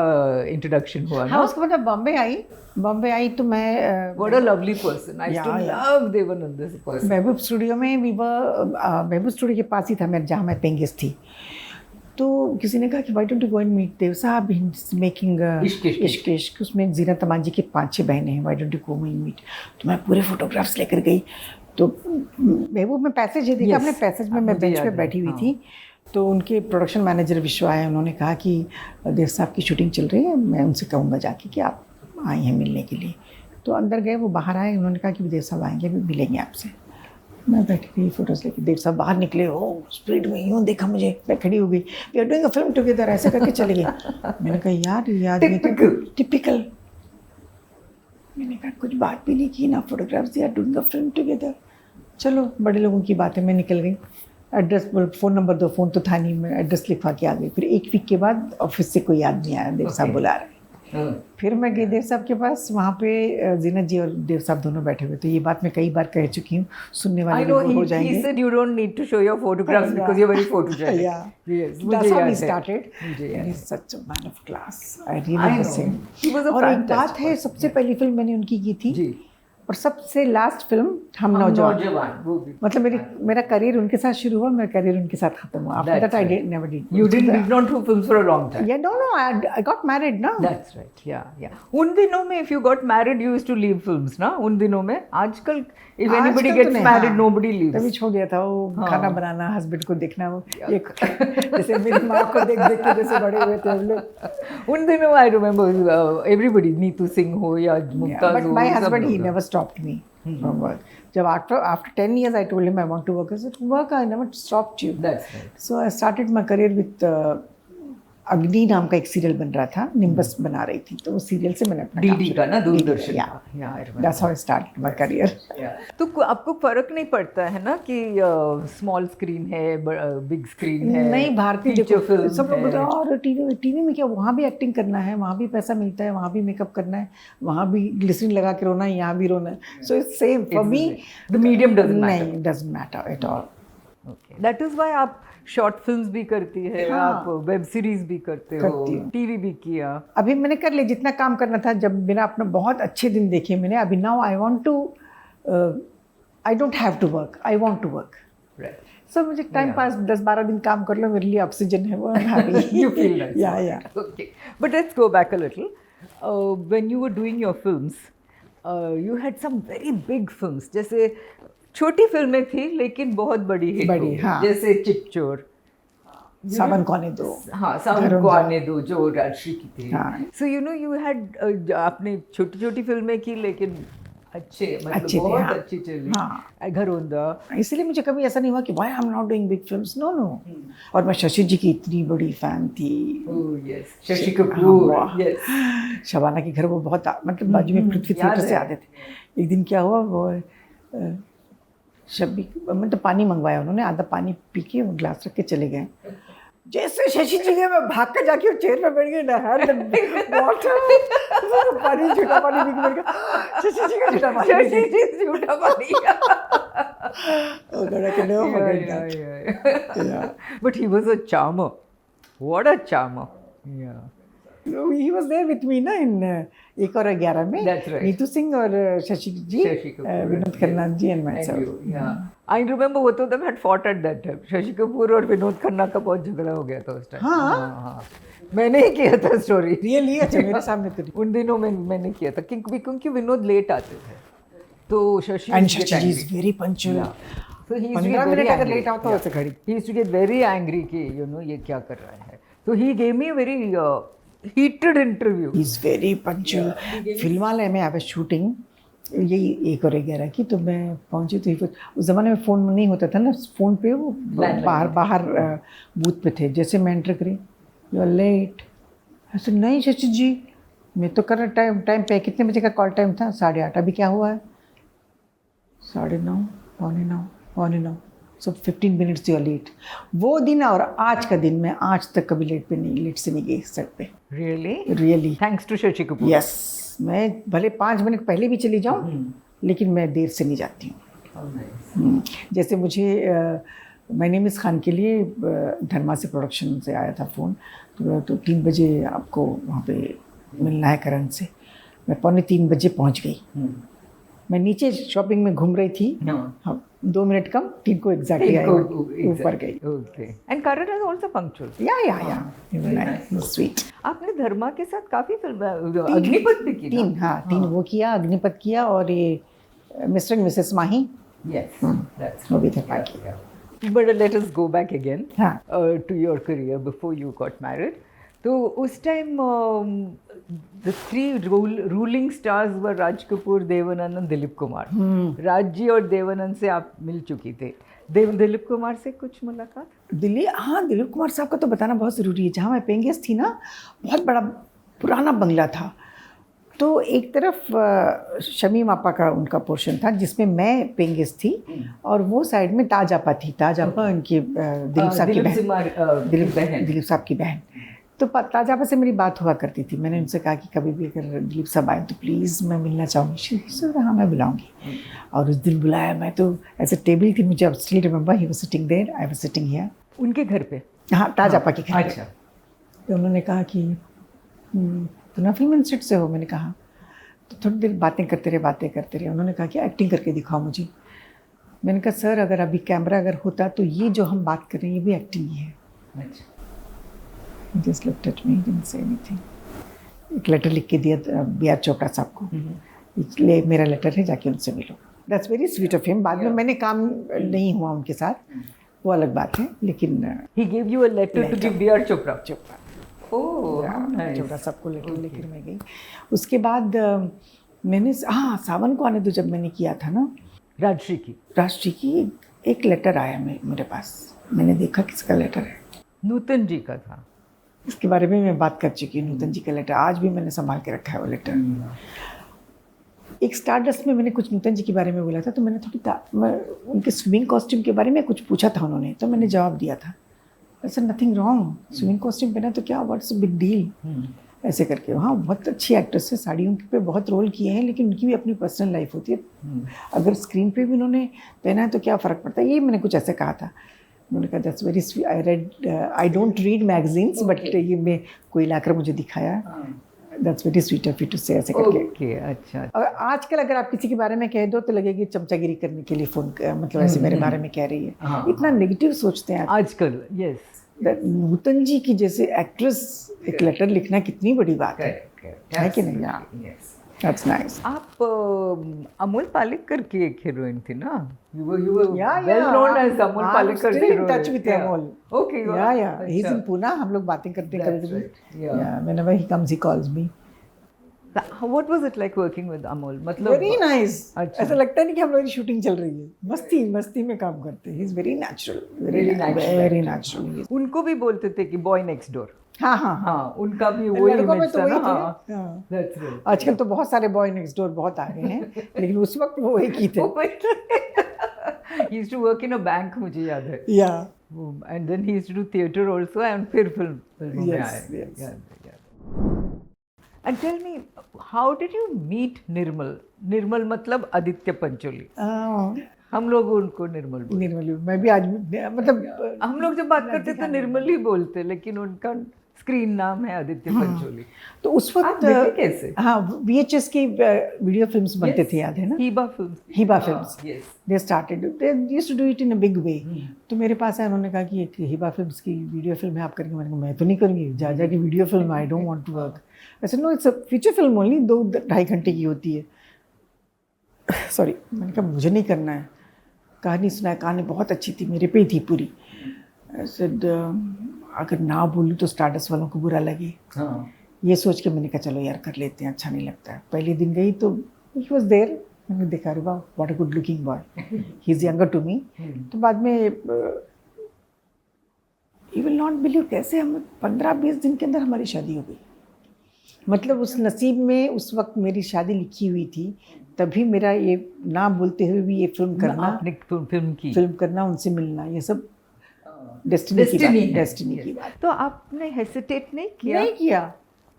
इंट्रोडक्शन हुआ ना। हाँ, उसके बाद बॉम्बे आई तो मैं what a lovely person, I still love Devanand as a person. Mehboob studio में महबूब स्टूडियो के पास ही था मैं, जहाँ मैं पेइंग गेस्ट थी। तो किसी ने कहा कि why don't you go and meet Dev साहब, ही इज मेकिंग इश्क इश्क, उसमें जीना तमांजी की 5-6 बहनें हैं, why don't you go and meet. तो मैं पूरे फोटोग्राफ्स लेकर गई। तो महबूब में पैसेज है, देखा अपने पैसेज में मैं बेंच पे बैठी हुई थी। तो उनके प्रोडक्शन मैनेजर विश्वा है, उन्होंने कहा कि देव साहब की शूटिंग चल रही है, मैं उनसे कहूँगा जाके कि आप आई हैं मिलने के लिए। तो अंदर गए, वो बाहर आए, उन्होंने कहा कि देव साहब आएंगे, अभी मिलेंगे आपसे। मैं बैठी थी फोटोज लेके, देव साहब बाहर निकले, हो स्पीड में यूँ देखा मुझे, मैं खड़ी हो गई, we are doing a film together, ऐसे करके चले गए। मैंने कहा यार ये आदमी टिपिकल। मैंने कहा कुछ बात भी नहीं की ना, photographs, we are doing a film together, चलो बड़े लोगों की बातें। मैं निकल गई, एड्रेस, फ़ोन नंबर दो, फ़ोन तो था नहीं, मैं एड्रेस लिखवा के आ गई। फिर 1 वीक के बाद ऑफिस से कोई आदमी आया, देव साहब बुला रहे। फिर मैं गई देव साहब के पास, वहाँ पे जीनत जी और देव साहब दोनों बैठे हुए थे। ये बात मैं कई बार कह चुकी हूँ, सुनने वाले लोग हो जाएंगे। He said you don't need to show your photographs because you're very photogenic. Yeah. Yes, That's how we started. And he's such a man of class. I really miss him. He was a और एक fantastic बात है, सबसे पहली film मैंने उनकी की थी, जी, और सबसे लास्ट फिल्म हम नौजवान। वो भी मतलब मेरा करियर उनके साथ शुरू हुआ, मेरा करियर उनके साथ खत्म हुआ। After that I never did. You did not do films for a long time. Yeah, no, I got married ना। That's right. Yeah. उन दिनों में if you got married you used to leave films ना, उन दिनों में। आजकल if anybody gets married nobody leaves. तभी छोड़ दिया था वो, खाना बनाना, हस्बैंड को देखना, वो एक जैसे मेरी माँ को देख देख के जैसे बड़े हुए थे हम लोग। उन दिनों I remember everybody, Neetu Singh हो या मुमताज हो। But my husband, he never stopped me from work. जब after 10 years I told him I want to work, I said work, I never stopped you. That's right. So I started my career with अग्नि नाम का एक serial बन रहा था, nimbus बना रही थी, तो उस सीरियल से मैंने अपना डीडी का ना, Doordarshan. That's how I started my career. तो आपको फर्क नहीं पड़ता है ना कि स्मॉल स्क्रीन है, बिग स्क्रीन है? नहीं, भारतीय फिल्म सब लोग और टीवी में क्या, वहाँ भी एक्टिंग करना है, वहाँ भी पैसा मिलता है, वहाँ भी मेकअप करना है, वहाँ भी ग्लिसरीन लगा के रोना है, यहाँ भी रोना है। So it's same for me, the medium doesn't matter at all. That is why आप शॉर्ट फिल्म्स भी करती है, आप वेब सीरीज भी करते हो, टीवी भी किया। अभी मैंने कर लिया जितना काम करना था, जब मेरा अपना बहुत अच्छे दिन देखे मैंने। अभी now I want to, I don't have to work, I want to work. So मुझे टाइम पास 10-12 दिन काम कर लो, मेरे लिए ऑक्सीजन है, वो happy. You feel nice. Yeah okay, but let's go back a little. When you were doing your films, you had some very big films, जैसे छोटी फिल्में थी लेकिन बहुत बड़ी हिट हुई, हाँ। जैसे चिपचोर, सावन को आने दो, हाँ सावन को आने दो, जो राजश्री की थी। सो यू हैड, आपने छोटी छोटी फिल्में की लेकिन अच्छे, मतलब बहुत अच्छी चली। हाँ। घरोंदा। इसलिए मुझे कभी ऐसा नहीं हुआ कि why I am not doing big films, no. और मैं शशि जी की इतनी बड़ी फैन थी। यस, शशि कपूर। यस, शबाना के घर वो बहुत, मतलब बाजू में पृथ्वी थिएटर से आते थे। एक दिन क्या हुआ, वो शब्बी, मतलब पानी मंगवाया उन्होंने, आधा पानी पी के वो ग्लास रख के चले गए। जैसे शशि जी गए, मैं भाग कर जाके चेयर पे बैठ गई, पानी झूठा पानी पी के बैठ गया। शशि जी का झूठा पानी, शशि जी झूठा पानी। But he was a charmer. What a charmer. Yeah. He was there with me ना in 1 और 11 में। That's right. नीतू सिंह और शशि जी, Vinod Khanna ji and myself. Yeah. I remember both of them had fought at that time. Shashi Kapoor और विनोद खन्ना का बहुत झगड़ा हो गया था उस टाइम। हाँ। मैंने ही किया था स्टोरी। रियली? अच्छा, मेरे सामने तो उन दिनों में मैंने किया था, क्योंकि विनोद लेट आते थे, तो Shashi ji is very punctual. So he used to 15 get very minute अगर angry. लेट आओ तो ऐसे खड़ी। He used to get very angry कि ये क्या कर रहा है। So he gave me a very heated interview. He's very punctual. Filmalaya में I was shooting यही 1 और 11 की। तो मैं पहुंची तो उस ज़माने में फ़ोन नहीं होता था ना, फ़ोन पे वो बाहर बूथ पे थे। जैसे मैं एंटर करी, यू आर लेट। ऐसे नहीं शशि जी, मैं तो कर टाइम पे। कितने बजे का कॉल टाइम था? 8:30। अभी क्या हुआ है? 9:30, पौने 9। सो 15 मिनट्स यू आर लेट। वो दिन और आज का दिन, मैं आज तक कभी लेट से नहीं गई सर पे। Really thanks to Shashi Kapoor. Yes, मैं भले 5 मिनट पहले भी चली जाऊँ, लेकिन मैं देर से नहीं जाती हूँ। जैसे मुझे माय नेम इज़ खान के लिए धर्मा से प्रोडक्शन से आया था फ़ोन, तो 3 बजे आपको वहाँ पे मिलना है करण से। मैं 2:45 बजे पहुँच गई। मैं नीचे शॉपिंग में घूम रही थी। हाँ, 2 मिनट कम, 3 को एग्जैक्टली ऊपर गई। Okay, and Karan is also punctual. या स्वीट। आपने धर्मा के साथ काफी फिल्म, अग्निपथ भी की ना? 3 वो किया, अग्निपथ किया, और ये mister and Mrs Mahi. Yes, that's वो भी धर्मा किया। But let us go back again हाँ। to your career before you got married. तो उस time the 3 ruling stars were Raj Kapoor, Devanand और दिलीप कुमार। राज जी और देवानंद से आप मिल चुकी थे। दिलीप कुमार से कुछ मुलाकात? दिलीप कुमार साहब का तो बताना बहुत ज़रूरी है। जहाँ मैं पेइंग गेस्ट थी ना, बहुत बड़ा पुराना बंगला था। तो एक तरफ शमी मापा का उनका पोर्शन था जिसमें मैं पेइंग गेस्ट थी, और वो साइड में ताज आपा थी। ताज आपा उनकी दिलीप साहब की बहन, दिलीप साहब की बहन। तो ताज आपा से मेरी बात हुआ करती थी। मैंने उनसे कहा कि कभी भी अगर दिलीप साहब आए तो प्लीज़ मैं मिलना चाहूँगी। हाँ, मैं बुलाऊँगी। और उस दिन बुलाया। मैं तो ऐसे टेबल थी, मुझे अब still remember, he was sitting there, I was sitting here. उनके घर पे? हाँ, ताज आपा के घर पे। अच्छा। तो उन्होंने कहा कि तो ना फिल्म इंस्टीट्यूट से हो? मैंने कहा। तो थोड़ी देर बातें करते रहे। उन्होंने कहा कि एक्टिंग करके दिखाओ मुझे। मैंने कहा सर, अगर अभी कैमरा अगर होता तो ये जो हम बात कर रहे हैं ये भी एक्टिंग ही है। Just looked at me, didn't say anything. एक लेटर लिख के दिया बी आर चोपड़ा साहब को, इसलिए मेरा लेटर है, जाके उनसे मिलो। That's very sweet of him. बाद में मैंने काम नहीं हुआ उनके साथ, वो अलग बात है, लेकिन he give you a letter to give B R Chopra. Chopra सबको लेकर मैं गई। उसके बाद मैंने सावन को आने दो, जब मैंने किया था ना राजश्री की एक लेटर आया मेरे पास। मैंने देखा किसका लेटर है, नूतन जी का था। इसके बारे में मैं बात कर चुकी हूँ। नूतन जी का लेटर आज भी मैंने संभाल के रखा है वो लेटर। एक स्टारडस्ट में मैंने कुछ नूतन जी के बारे में बोला था, तो मैंने उनके स्विमिंग कॉस्ट्यूम के बारे में कुछ पूछा था उन्होंने, तो मैंने जवाब दिया था, ऐसा नथिंग रॉन्ग, स्विमिंग कॉस्ट्यूम पहना तो क्या, व्हाट्स अ बिग डील, ऐसे करके। हाँ, बहुत अच्छी एक्ट्रेस है, साड़ियों पे बहुत रोल किए हैं, लेकिन उनकी भी अपनी पर्सनल लाइफ होती है। अगर स्क्रीन पे भी उन्होंने पहना है तो क्या फ़र्क पड़ता है, ये मैंने कुछ ऐसे कहा था। उन्होंने कहा that's very sweet, I don't read magazines, but ये मैं कोई लाकर मुझे दिखाया, that's very sweet of you to say, ऐसे करके। ओके, अच्छा। और आजकल अगर आप किसी के बारे में कह दो तो लगेगी चमचागिरी करने के लिए फ़ोन, मतलब ऐसे मेरे बारे में कह रही है। इतना नेगेटिव सोचते हैं आजकल। यस, नूतन जी की जैसे एक्ट्रेस एक लेटर लिखना कितनी बड़ी बात है कि नहीं? यार, दैट्स नाइस। आप अमोल पालेकर की एक हीरोइन थी ना? You were well known as Amol Palekar की heroine. Touch with Amol. Okay, he is in Pune. हम लोग बातें करते हैं कभी-कभी। Whenever he comes he calls me. What was it like working with Amol? मतलब वेरी नाइस। अच्छा। ऐसा लगता नहीं कि हम लोग की शूटिंग चल रही है, मस्ती में काम करते हैं। He is very natural, very natural. उनको भी बोलते थे कि बॉय नेक्स्ट डोर। हाँ, उनका भी वही इमेज था ना। That's right। आजकल तो बहुत सारे बॉय नेक्स्ट डोर बहुत आ गए हैं, लेकिन उस वक्त वो एक ही थे। He used to work in a bank, मुझे याद है। And then he used to do theatre also, and फिर film. Yes। And tell me, how did you meet निर्मल? निर्मल मतलब आदित्य पंचोली। हम लोग उनको निर्मल बोलते। निर्मल, मैं भी आज मतलब हम लोग जब बात करते तो निर्मल ही बोलते, लेकिन उनका स्क्रीन नाम है आदित्य पंचोली। तो उस वक्त कैसे? हाँ, VHS की वीडियो फिल्म्स बनते थे, याद है ना? Heeba films. They started, they used to do it in a big way. तो मेरे पास है, उन्होंने कहा कि एक हीबा फिल्म्स की वीडियो फिल्म है, आप करेंगे? मैंने कहा मैं तो नहीं करूँगी, जा की video film, I don't want to work. ऐसे no, it's a feature film only, 2-2.5 घंटे की होती है। सॉरी, मैंने कहा मुझे नहीं करना है। कहानी सुनाया, कहानी बहुत अच्छी थी, मेरे पे ही थी पूरी। सेड अगर ना बोलूँ तो स्टारडस्ट वालों को बुरा लगे। ये सोच के मैंने कहा चलो यार कर लेते हैं, अच्छा नहीं लगता है। पहले दिन गई तो ही वॉज देयर, मैंने देखा अरे वाह what a good looking boy, he is younger to me. तो बाद में यू विल नॉट बिलीव कैसे हम 15-20 दिन के अंदर हमारी शादी हो गई। मतलब उस नसीब में उस वक्त मेरी शादी लिखी हुई थी, तभी मेरा ये ना बोलते हुए भी ये फिल्म करना, आपने फिल्म करना, उनसे मिलना, ये सब डेस्टिनी की बात। तो आपने हेसिटेट नहीं किया? नहीं किया।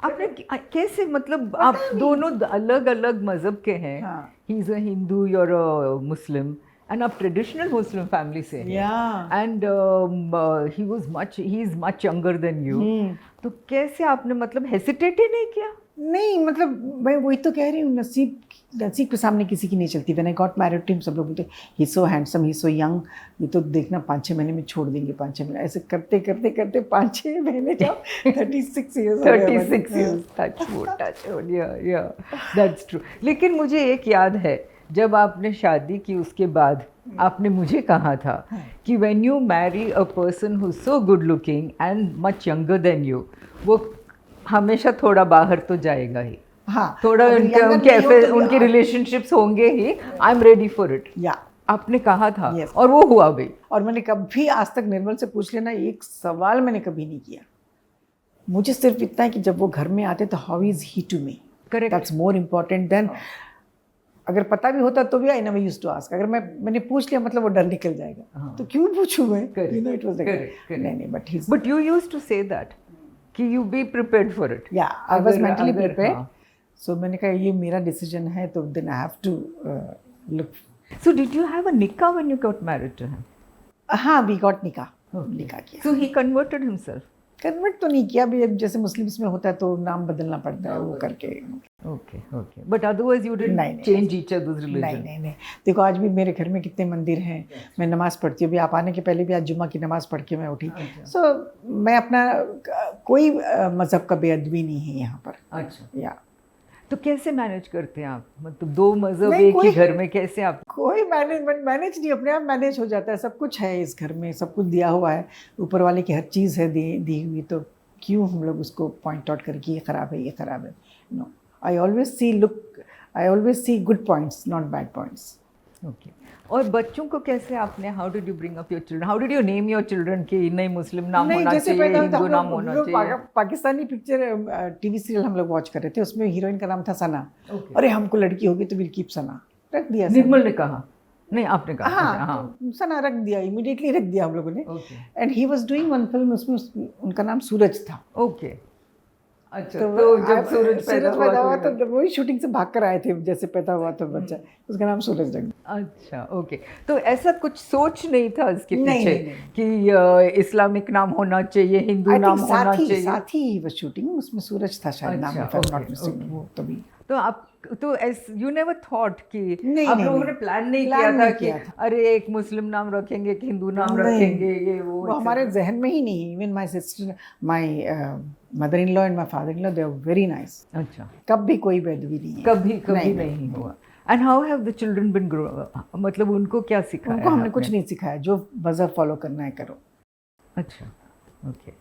आपने कैसे, मतलब आप दोनों अलग अलग मजहब के हैं, he is a Hindu, you are a Muslim, and आप ट्रेडिशनल मुस्लिम फैमिली से हैं, and he is much younger than you, तो कैसे आपने मतलब हेसिटेट ही नहीं किया? नहीं, मतलब मैं वही तो कह रही हूँ, नसीब के सामने किसी की नहीं चलती। When I got married to him, सब लोग बोलते ही सो हैंडसम, ही सो यंग, ये तो देखना 5-6 महीने में छोड़ देंगे, 5-6 महीने ऐसे करते करते करते 5-6 महीने जब 36 years 36 years, touch wood, yeah, that's true। लेकिन मुझे एक याद है, जब आपने शादी की उसके बाद आपने मुझे कहा था कि when you marry a person who's so good looking and much younger than you, वो हमेशा थोड़ा बाहर तो जाएगा ही। हाँ, थोड़ा उनके रिलेशनशिप्स होंगे ही। I am ready for it, आपने कहा था। और वो हुआ भी। और मैंने कभी आज तक निर्मल से पूछ लेना, एक सवाल मैंने कभी नहीं किया। मुझे सिर्फ इतना है कि जब वो घर में आते तो how is he to me, correct, that's more important then, अगर पता भी होता तो भी I never used to ask. अगर मैंने पूछ लिया मतलब वो डर निकल जाएगा, तो क्यों पूछूं मैं, you know it was like नहीं, but you used to say that कि you be prepared for it. Yeah I was mentally prepared. So मैंने कहा ये मेरा डिसीजन है, तो then I have to look. So did you have a nikah when you got married to him? हाँ, we got nikah किया। So he converted himself? Convert तो नहीं किया, भी जैसे मुस्लिम्स में होता है तो नाम बदलना पड़ता है, वो करके। Okay, but otherwise you didn't change each others religion? नहीं। देखो आज भी मेरे घर में कितने मंदिर हैं, मैं नमाज़ पढ़ती हूँ। अभी आप आने के पहले भी आज जुम्मा की नमाज़ पढ़ के मैं उठी। सो मैं अपना कोई मज़हब का बेअदबी नहीं है यहाँ पर। अच्छा, या तो कैसे मैनेज करते हैं आप, मतलब 2 मज़हब एक ही घर में, कैसे आप? कोई मैनेज नहीं, अपने आप मैनेज हो जाता है। सब कुछ है इस घर में, सब कुछ दिया हुआ है, ऊपर वाले की हर चीज़ है दी हुई, तो क्यों हम लोग उसको पॉइंट आउट करके ये ख़राब है, ये ख़राब है। No, I always see good points, not bad points. Okay. और बच्चों को कैसे आपने, how did you bring up your children, how did you name your children कि नहीं मुस्लिम नाम होना चाहिए, हिंदू नाम होना चाहिए? पाकिस्तानी पिक्चर टीवी सीरियल हम लोग वॉच कर रहे थे, उसमें हीरोइन का नाम था सना। अरे हमको लड़की होगी तो विल कीप सना, रख दिया। निर्मल ने कहा? नहीं, आपने कहा? हाँ, सना रख दिया, इमीडिएटली रख दिया हम लोगों ने। And he was doing one film, उसमें उनका नाम सूरज था। ओके, अच्छा। तो जब सूरज पैदा हुआ तो वही शूटिंग से भाग कर आए थे, जैसे पैदा हुआ तो बच्चा, उसका नाम सूरज रख दिया। अच्छा, ओके। तो ऐसा कुछ सोच नहीं था इसके पीछे कि इस्लामिक नाम होना चाहिए, हिंदू नाम होना चाहिए? साथ ही वो शूटिंग, उसमें सूरज था शायद नाम, तभी। तो आप तो यू नेवर थॉट कि आप लोगों ने प्लान नहीं किया था कि अरे एक मुस्लिम नाम रखेंगे कि हिंदू नाम रखेंगे, ये वो हमारे जहन में ही नहीं। Even my sister, my mother in law and my father in law, they are very nice. अच्छा, कभी कोई बेदबी नहीं है, कभी नहीं हुआ। And how have the children been grow, मतलब उनको क्या सिखाया? उनको हमने कुछ नहीं सिखाया, जो मज़हब फॉलो करना है करो। अच्छा, ओके।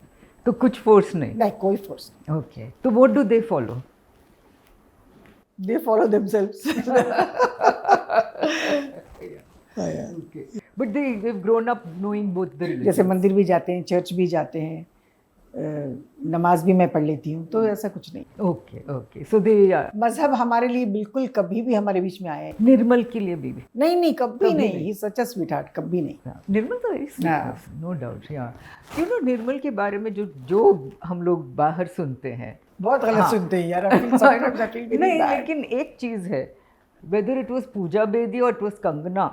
तो कुछ फोर्स नहीं? कोई फोर्स नहीं। ओके, तो what do they follow? They follow themselves. But they've grown up knowing both the religions. जैसे मंदिर भी जाते हैं, चर्च भी जाते हैं, नमाज भी मैं पढ़ लेती हूँ, तो ऐसा कुछ नहीं। ओके। So they मजहब हमारे लिए बिल्कुल कभी भी हमारे बीच में आया है। निर्मल के लिए भी? नहीं, कभी नहीं। He's such a sweetheart, कभी नहीं। निर्मल तो very sweet, no doubt. You know, Nirmal के बारे में जो हम लोग बाहर सुनते हैं, बहुत गलत सुनते हैं यार। नहीं, लेकिन एक चीज़ है, वेदर इट वाज पूजा बेदी और इट वाज कंगना,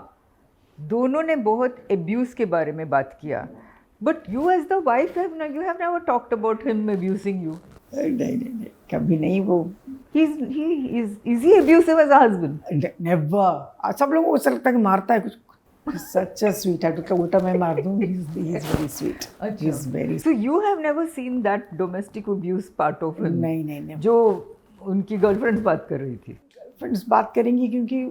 दोनों ने बहुत एब्यूज़ के बारे में बात किया, but you as the wife you have never talked about him abusing you? नहीं, कभी नहीं। वो is he abusive as a husband? Never. सब लोगों को ऐसा लगता है कि मारता है कुछ। Such a sweetheart, उसका उल्टा मैं मार दूँ। He is very sweet. He is very. So you have never seen that domestic abuse part of him? नहीं। जो उनकी गर्लफ्रेंड बात कर रही थी। गर्लफ्रेंड्स बात करेंगी क्योंकि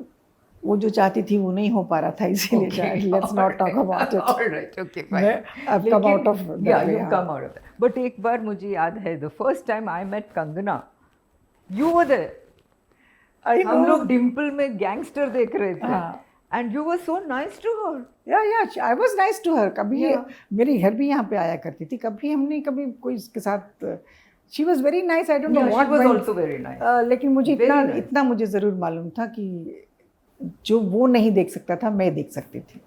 वो जो चाहती थी वो नहीं हो पा रहा था, इसीलिए let's not talk about it. All right, okay, fine. I've come out of that. Yeah, you've come out of that. But एक बार मुझे याद है, the first time I met Kangana, you were there. I हम know. लोग डिम्पल में gangster देख रहे थे हाँ. And you were so nice to her. Yeah I was nice to her. कभी Yeah. मेरे घर भी यहाँ पे आया करती थी. कभी हमने कभी कोई इसके साथ she was very nice. I don't no Yeah, she what was also very nice. लेकिन मुझे Very इतना nice. इतना मुझे ज़रूर मालूम था कि जो वो नहीं देख सकता था मैं देख सकती थी.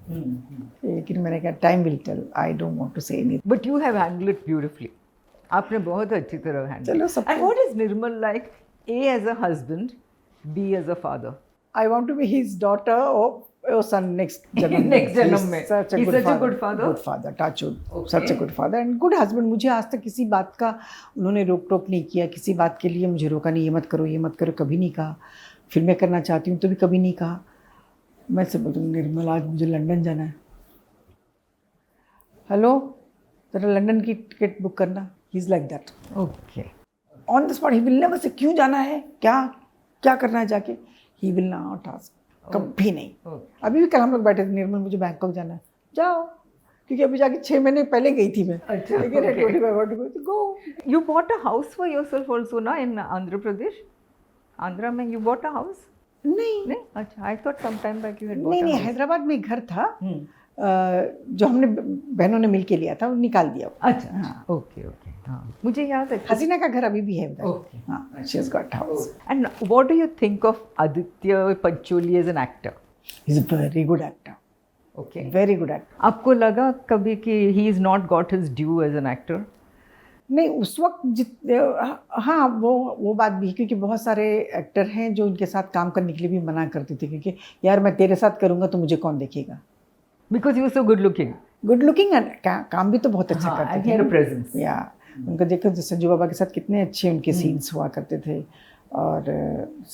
लेकिन मैंने कहा time will tell. I don't want to say anything. But you have handled it beautifully. आपने बहुत अच्छी तरह हैंडल. चलो, सब And what is Nirmal like? A as a husband, B as a father. I want to be his daughter or son next जन्म में. Next जन्म में. He's such a He's good such a father. good father? Good father, touch wood. Okay. Such a good father and good husband. मुझे आज तक किसी बात का उन्होंने रोक टोक नहीं किया. किसी बात के लिए मुझे रोका नहीं. ये मत करो, कभी नहीं कहा. फिल्में करना चाहती हूँ तो भी कभी नहीं कहा. मैं से बोलती हूँ निर्मल आज मुझे लंदन जाना है. हेलो, जरा लंदन की टिकट बुक करना. He is like that. Okay. On the spot. He will never say क्यों जाना है, क्या करना है जाके. ही विल नॉट आस्क. कभी नहीं. Okay. अभी भी कल हम लोग बैठे थे, निर्मल मुझे बैंकॉक जाना है. जाओ, क्योंकि अभी जाके 6 महीने पहले गई थी मैं. अच्छा, लेकिन I okay. told him I want to go. तो go. You bought a house for yourself also ना in Andhra Pradesh? Andhra में you bought a house? नहीं नहीं. अच्छा. I thought sometime back you had bought नहीं a नहीं, house. Hyderabad में एक घर था हम्म. जो हमने बहनों ने मिल के लिया था, वो निकाल दिया. अच्छा. हाँ. Okay okay. हाँ. मुझे याद है. हसीना का घर अभी भी है उधर. Okay. हाँ, she has got house. And what do you think of Aditya Pancholi as an actor? He's a very good actor. Okay. Very good actor. आपको लगा कभी कि he is not got his due as an actor? नहीं, उस वक्त हाँ वो बात भी है, क्योंकि बहुत सारे एक्टर हैं जो उनके साथ काम करने के लिए भी मना करते थे, क्योंकि यार मैं तेरे साथ करूँगा तो मुझे कौन देखेगा. Because he was so good looking. Good looking and काम भी तो बहुत अच्छा हाँ, करते and थे. he had a presence. या उनका देखो तो संजू बाबा के साथ कितने अच्छे उनके सीन्स हुआ करते थे. और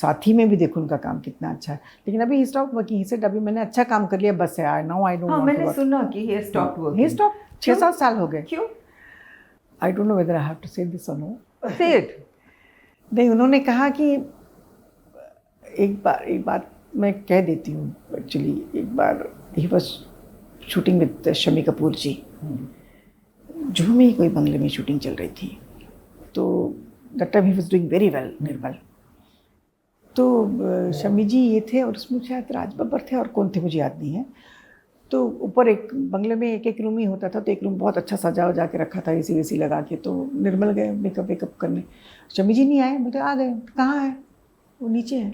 साथी में भी देखो उनका काम कितना अच्छा है. लेकिन अभी ही स्टॉप वर्किंग. ही सेड अभी मैंने अच्छा काम कर लिया, बस है. नाउ आई डोंट हाँ, वांट टू मैंने वर्क. सुना कि he has stopped working. He stop. 6-7 साल हो गए. क्यों? I don't know whether I have to say this और नो. Say it. नहीं, उन्होंने कहा कि एक बात मैं कह देती हूँ. एक्चुअली एक बार he was shooting with Shammi Kapoor ji. Juhu में ही कोई बंगले में शूटिंग चल रही थी. तो that time he was doing very well Nirmal. तो शमी जी ये थे और उसमें शायद राज बब्बर थे और कौन थे मुझे याद नहीं है. तो ऊपर एक बंगले में एक रूम ही होता था. तो एक रूम बहुत अच्छा सजा वजा के रखा था, एसी वेसी लगा के. तो निर्मल गए मेकअप करने. शमी जी नहीं आए. बोले आ गए. कहाँ है? वो नीचे है.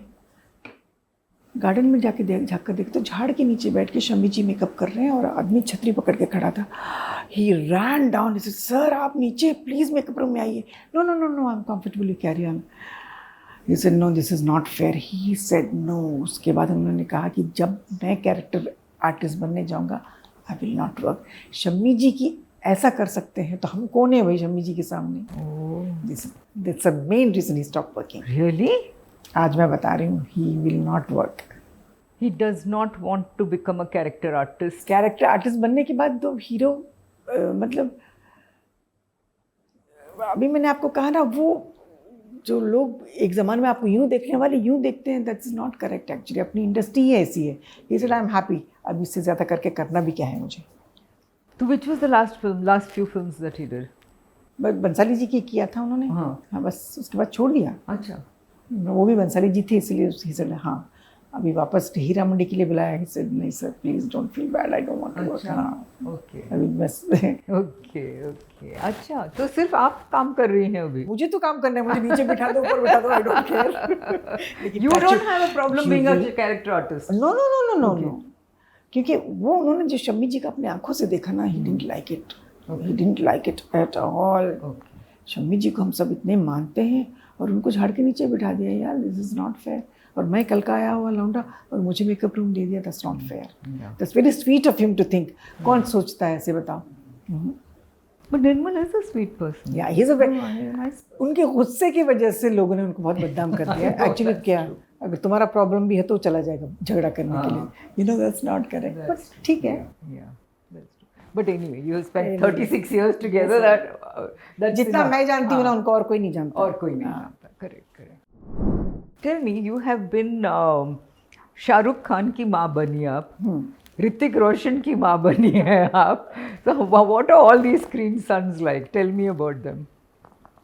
गार्डन में जाके झाँक कर देखते तो झाड़ के नीचे बैठ के शमी जी मेकअप कर रहे हैं और आदमी छतरी पकड़ के खड़ा था. ही रैन डाउन. सर आप नीचे प्लीज़ मेकअप रूम में आइए. No no no no I am comfortable, you carry on. He said no this is not fair. He said no. उसके बाद उन्होंने कहा कि जब मैं कैरेक्टर आर्टिस्ट बनने जाऊंगा I will not work. Shammi ji की ऐसा कर सकते हैं तो हम कौन है भाई शम्मी जी के सामने. That's a main reason he stop working. Really? आज मैं बता रही हूँ he will not work. He does not want to become a character artist. Character artist बनने के बाद तो हीरो मतलब अभी मैंने आपको कहा ना, वो जो लोग एक ज़माने में आपको यूँ देखने वाले यूँ देखते हैं, दैट्स नॉट करेक्ट. एक्चुअली अपनी इंडस्ट्री ही ऐसी है. He said I am happy. अब इससे ज़्यादा करके करना भी क्या है मुझे. So which was the last few films that he did? बस बंसाली जी की किया था उन्होंने. हाँ, बस उसके बाद छोड़ दिया. अच्छा. वो भी बंसाली जी थे, इसलिए ही सेड हाँ अभी वापस हीरा मंडी के लिए बुलाया. ही सेड नहीं sir please don't feel bad, I don't want to work. हाँ Okay. अभी बस ओके. अच्छा, तो सिर्फ आप काम कर रही हैं अभी? मुझे तो काम करना है. मुझे नीचे बिठा दो, ऊपर बिठा दो, I don't care. You don't have a problem being a character artist? No no no no no no. क्योंकि वो उन्होंने जो शम्मी जी का अपने आंखों से देखा ना, he didn't like it. He didn't like it at all. Shammi ji को हम सब इतने मानते हैं और उनको झाड़ के नीचे बिठा दिया. यार दिस इज़ नॉट फेयर. और मैं कल का आया हुआ लौंडा और मुझे मेकअप रूम दे दिया. That's not fair. That's very sweet of him to think. कौन सोचता है ऐसे बताओ. But Nirmal is a sweet person. या ही इज़ अ वेरी Nice. उनके गुस्से की वजह से लोगों ने उनको बहुत बदनाम कर दिया. एक्चुअली क्या, अगर तुम्हारा प्रॉब्लम भी है तो चला जाएगा झगड़ा करने के लिए. You know that's not correct. But ठीक है. Yeah, that's true. But anyway, you have spent 36 years together. That's जितना enough. मैं जानती हूँ ना, उनको और कोई नहीं जानता. और कोई नहीं जानता. Correct. Tell me, you have been Shahrukh Khan की माँ बनी आप. ऋतिक रोशन की माँ बनी है आप. So what are all these screen sons like? Tell me about them.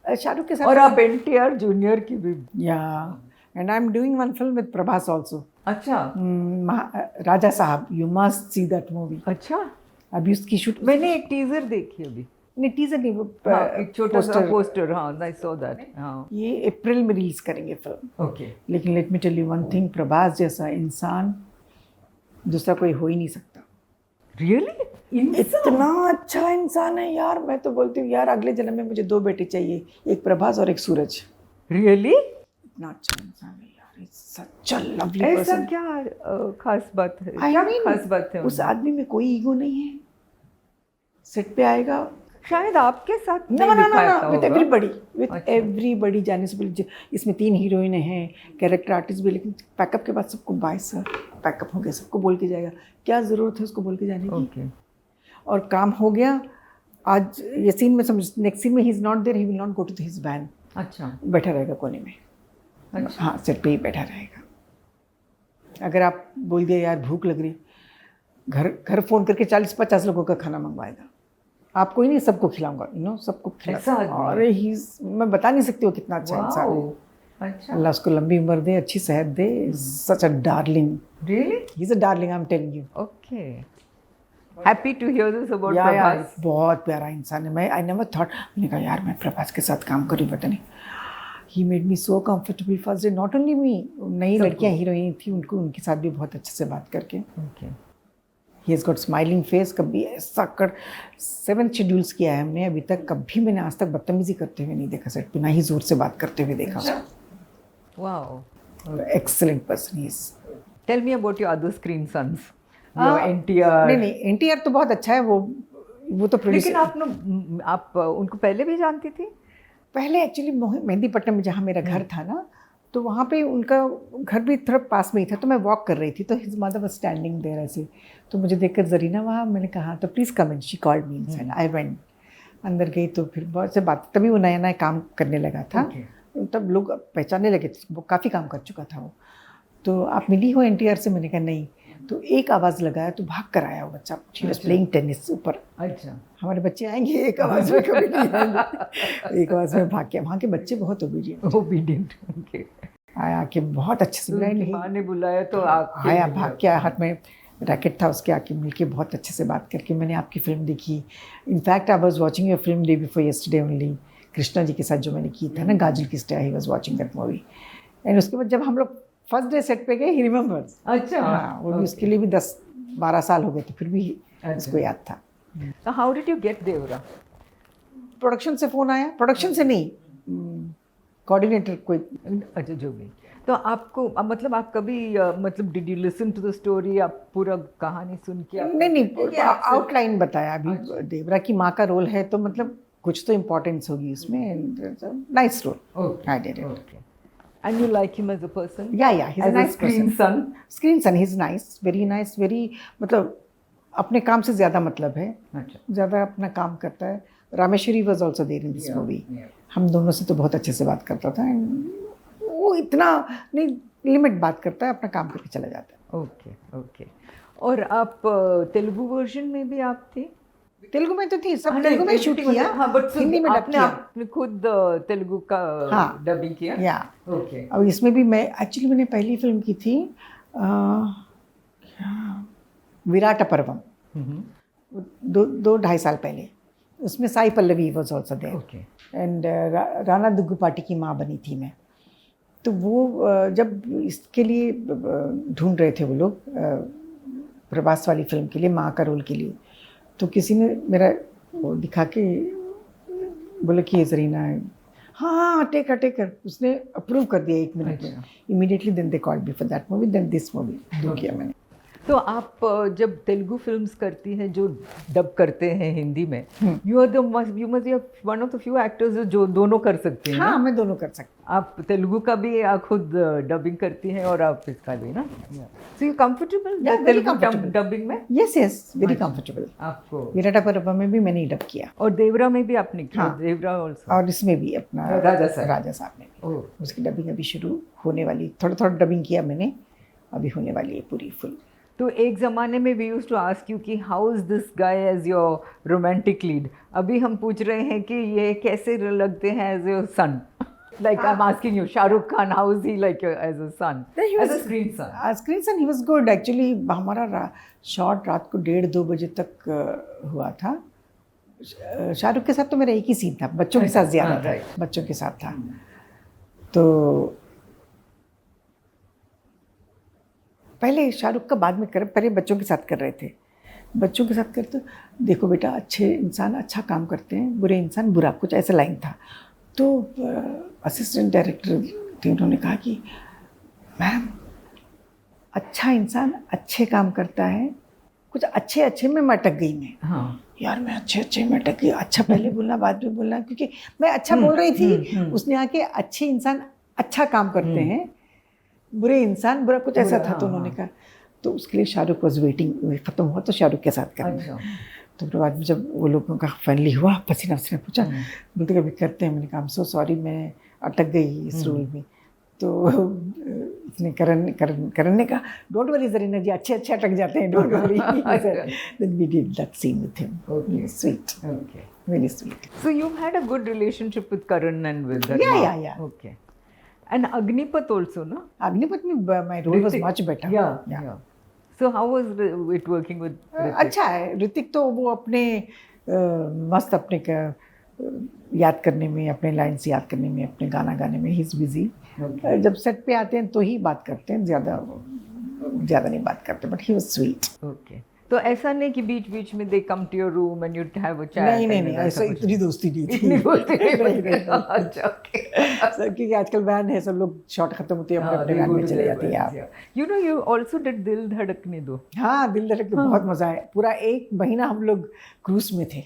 Shahrukh के साथ और आप NTR जूनियर की भी. या And I'm doing one film with Prabhas also. अच्छा राजा साहब, you must see that movie. अच्छा, अभी उसकी शूट मैंने एक टीजर देखी अभी। नहीं, टीजर नहीं, वो हाँ, एक छोटा सा poster. पोस्टर, हाँ, I saw that, हाँ। ये अप्रैल में रिलीज करेंगे फिल्म। ओके, लेकिन let me tell you one thing, Prabhas जैसा इंसान दूसरा कोई हो ही नहीं सकता। रियली? इतना अच्छा इंसान है यार, मैं तो बोलती हूँ यार अगले जन्म में मुझे 2 बेटे चाहिए, एक प्रभास और एक सूरज। रियली? इतना अच्छा इंसान है यार, सच अ लवली ऐसा पर्सन। क्या खास बात है? I क्या mean, खास बात है उस उनमें? आदमी में कोई ईगो नहीं है, सेट पे आएगा। शायद आपके साथ ना नहीं ना दिखाता ना, विद होगा। एवरीबडी, विद अच्छा। एवरीबडी। जाने से पहले इसमें 3 हीरोइनें हैं, कैरेक्टर आर्टिस्ट भी, लेकिन पैकअप के बाद सबको बाय सर पैकअप हो गया, सबको बोल के जाएगा। क्या ज़रूरत है उसको बोल के जाने की? ओके, और काम हो गया। आज ये सीन में समझ, नेक्स्ट सीन में he is not there, he will not go to his van, अच्छा बैठा रहेगा कोने में। अच्छा, हाँ, सेट पे ही बैठा रहेगा। अगर आप बोल दिया यार भूख लग रही, घर फ़ोन करके 40-50 लोगों का खाना मंगवाएगा। आपको ही नहीं, सबको खिलाऊंगा, सबको ऐसा आदमी है? अरे ही, मैं बता नहीं सकती वो कितना अच्छा इंसान है। वाओ, अच्छा, अल्लाह उसको लंबी उम्र दे, अच्छी सेहत दे। Such a darling, really? He is a darling, I am telling you. Okay, happy to hear this about yeah Prabhas. बहुत प्यारा इंसान है। मैं आई नेवर थॉट, मैंने कहा यार मैं प्रभास के साथ काम करूँ, पता नहीं। He made me so comfortable first day, not only me, नई लड़कियाँ हीरोइन थी, उनके साथ भी बहुत अच्छे से बात करके। Okay, he has got smiling face. कभी ऐसा कर 7 शेड्यूल्स किया है हमने अभी तक, कभी मैंने आज तक बदतमीजी करते हुए नहीं देखा सेट पे, ना ही जोर से बात करते हुए देखा उसको। Wow. Excellent person he is. Tell me about your other screen sons, your NTR. नहीं, एनटीआर तो बहुत अच्छा है, वो तो लेकिन प्रोड्यूसर। आप उनको पहले भी जानती थी? पहले एक्चुअली मेहंदीपट्टनम में जहाँ मेरा घर था ना, तो वहाँ पे उनका घर भी थोड़ा पास में ही था, तो मैं वॉक कर रही थी, तो his mother was standing there ऐसे, तो मुझे देखकर जरीना वहाँ, मैंने कहा तो please come in, she called me inside, I went. अंदर गई तो फिर बहुत से बात, तभी वो नया नया काम करने लगा था। तब लोग पहचानने लगे थे, वो काफ़ी काम कर चुका था वो। तो आप मिली हो एनटीआर से? मैंने कहा नहीं। तो एक आवाज़ लगाया तो भाग कर आया वो बच्चा, शी वाज प्लेइंग टेनिस ऊपर। अच्छा, हमारे बच्चे आएंगे एक आवाज़ में, कभी नहीं आएंगे। एक आवाज़ में भाग के, वहाँ के बच्चे बहुत ओबीडियंट। ओके, आया कि बहुत अच्छे से बुलाया, उनकी माँ ने बुलाया तो आप आया, भाग के आया, हाथ में रैकेट था उसके, आके मिलके बहुत अच्छे से बात करके मैंने आपकी फिल्म देखी। In fact I was watching your film day before yesterday only, Krishna ji के साथ जो मैंने की था ना, गाजल की स्टे, he was watching that movie. And उसके बाद जब हम लोग फर्स्ट डे सेट पे गए, ही रिमेंबर्स। अच्छा, हाँ, वो भी उसके लिए भी 10-12 साल हो गए थे, फिर भी उसको याद था। तो how did you get Devara? Production से फ़ोन आया, प्रोडक्शन से नहीं, कोऑर्डिनेटर कोई। अच्छा, जो भी। तो आपको मतलब आप कभी मतलब did you listen to the story, आप पूरा कहानी सुन के नहीं, आउटलाइन बताया अभी। देवरा की माँ का रोल है, तो मतलब कुछ तो इम्पोर्टेंस होगी उसमें। Nice role, I did it. And you like him as a person? Yeah, he's as a nice screen person. son? Screen son, he's nice, very मतलब अपने काम से ज़्यादा मतलब है, अच्छा, ज़्यादा अपना काम करता है। Rameshwari was also there in this movie. हम दोनों से तो बहुत अच्छे से बात करता था, and वो इतना नहीं, लिमिट बात करता है, अपना काम करके चला जाता है। Okay okay. और आप तेलुगु वर्जन में भी आप थे? तेलुगु में तो थी, सब तेलुगु में शूट किया। हाँ, बट हिंदी में डब किया। आपने खुद तेलुगु का हाँ, डबिंग किया? या ओके। अब इसमें भी मैं एक्चुअली, मैंने पहली फिल्म की थी विराट पर्वम, 2-2.5 साल पहले। उसमें Sai Pallavi was also there, okay. And Rana Daggubati की माँ बनी थी मैं। तो वो जब इसके लिए ढूंढ रहे थे वो लोग, प्रभास वाली फिल्म के लिए, माँ का रोल के लिए, तो किसी ने मेरा वो दिखा के बोला कि ये जरीना है। हाँ, टेकर उसने अप्रूव कर दिया 1 मिनट में। Immediately then they called me for that movie, then this movie do किया मैंने। तो आप जब तेलुगु फिल्म्स करती हैं जो डब करते हैं हिंदी में, you must be one of the few actors जो दोनों कर सकते हैं। हाँ, मैं दोनों कर सकती हूँ। आप तेलुगु का भी खुद डबिंग करती हैं और आप इसका भी ना, so you comfortable Telugu dubbing में? Yes, very comfortable. आपको विराटा पर्वम में भी मैंने डब किया, और देवरा में भी आपने किया? हाँ, देवरा ऑल्सो। और इसमें भी अपना राजा साहब में भी। उसकी डबिंग अभी शुरू होने वाली, थोड़ा डबिंग किया मैंने, अभी होने वाली है पूरी फुल। तो एक ज़माने में we use to ask you कि how is this guy as your romantic lead, अभी हम पूछ रहे हैं कि ये कैसे लगते हैं as your son? Like I'm asking you, Shah Rukh Khan, how is he like as a son, as a screen son? Screen son he was good actually. हमारा शॉट रात को 1:30-2 बजे तक हुआ था। शाहरुख के साथ तो मेरा एक ही सीन था, बच्चों के साथ ज़्यादा था, बच्चों के साथ था। तो पहले शाहरुख का बाद में कर, पहले बच्चों के साथ कर रहे थे। बच्चों के साथ करते, देखो बेटा अच्छे इंसान अच्छा काम करते हैं, बुरे इंसान बुरा, कुछ ऐसा लाइन था। तो असिस्टेंट डायरेक्टर थे, उन्होंने कहा कि मैम अच्छा इंसान अच्छे काम करता है, कुछ अच्छे अच्छे में मैं अटक गई मैं। हाँ यार मैं अच्छे अच्छे में अटक गई, अच्छा पहले बोलना बाद में बोलना, क्योंकि मैं अच्छा बोल रही थी। उसने आके अच्छे इंसान अच्छा काम करते हैं, बुरे इंसान बुरा, कुछ ऐसा था। तो उन्होंने कहा, तो उसके लिए शाहरुख वॉज वेटिंग, खत्म हुआ तो शाहरुख के साथ करना। तो फिर बाद में जब वो लोगों का फाइनली हुआ, पसीना पसीना पूछा, बोलते कभी करते हैं। मैंने कहा सो सॉरी, मैं अटक गई इस रोल में। तो इसने करण ने कहा डोंट वरी जरीना जी, अच्छे अच्छे अटक जाते हैं, don't worry. Then we did that scene with him. Okay. Sweet, Okay. Very sweet. So you've had a good relationship with Karan and with Yeah, Dharma. yeah. Okay. And Agnipath also, no? Agnipath में my role was Hrithik. Much better. Yeah. So how was it working with Hrithik? अच्छा है। ऋतिक तो वो अपने मस्त अपने का याद करने में, अपने लाइन्स याद करने में, अपने गाना गाने में ही इज बिजी। जब सेट पे आते हैं तो ही बात करते हैं, ज़्यादा नहीं बात करते, but he was sweet. Okay. तो ऐसा नहीं कि बीच बीच में they come to your room and you have a chat? नहीं, ऐसा इतनी दोस्ती नहीं थी। इतनी दोस्ती नहीं। अच्छा, okay. क्योंकि आजकल बैन है, सब लोग शॉट खत्म होती है, अपने अपने बैन में चले जाते हैं आप। You know, you also did दिल धड़कने दो। हाँ, दिल धड़क के बहुत मजा है। पूरा 1 महीना हम लोग क्रूज में थे।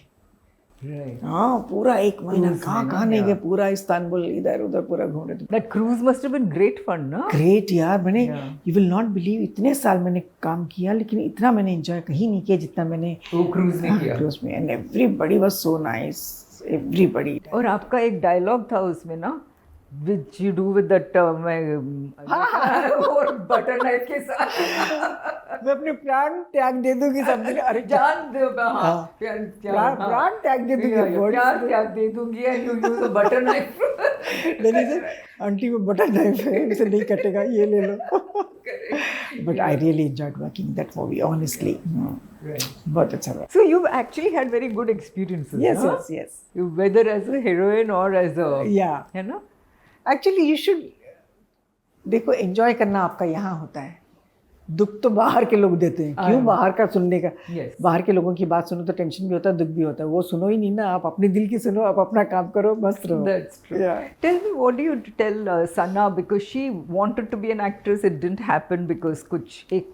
हाँ, पूरा 1 महीना कहाँ नहीं गए, पूरा इस्तांबुल इधर उधर पूरा घूम रहे थे। That cruise must have been great fun, no? Great यार, मैंने यू विल नॉट बिलीव, इतने साल मैंने काम किया लेकिन इतना मैंने एंजॉय कहीं नहीं किया जितना मैंने वो cruise में किया। क्रूज में। And everybody was so nice, everybody. और आपका एक डायलॉग था उसमें ना, which you do with that और बटर नाइफ के साथ मैं अपने प्राण त्याग दे दूंगी सबके लिए। अरे जान दे प्राण त्याग दे दूंगी, प्यार त्याग दे दूंगी, and you use a butter knife. नहीं से आंटी में बटर नाइफ है, इसे नहीं कटेगा, ये ले लो। But I really enjoyed working that movie, honestly. बहुत अच्छा लगा। So you've actually had very good experiences, Yes, no? yes. Whether as a heroine or as a, Yeah. है ना? एक्चुअली यू शुड, देखो एंजॉय करना आपका यहाँ होता है, दुख तो बाहर के लोग देते हैं। क्यों बाहर का सुनने का? Yes. बाहर के लोगों की बात सुनो तो टेंशन भी होता है, दुख भी होता है, वो सुनो ही नहीं ना, आप अपने दिल की सुनो, आप अपना काम करो, मस्त रहो। That's true. Yeah. Tell me, what do you tell Sana, because she wanted to be an actress, it didn't happen because कुछ एक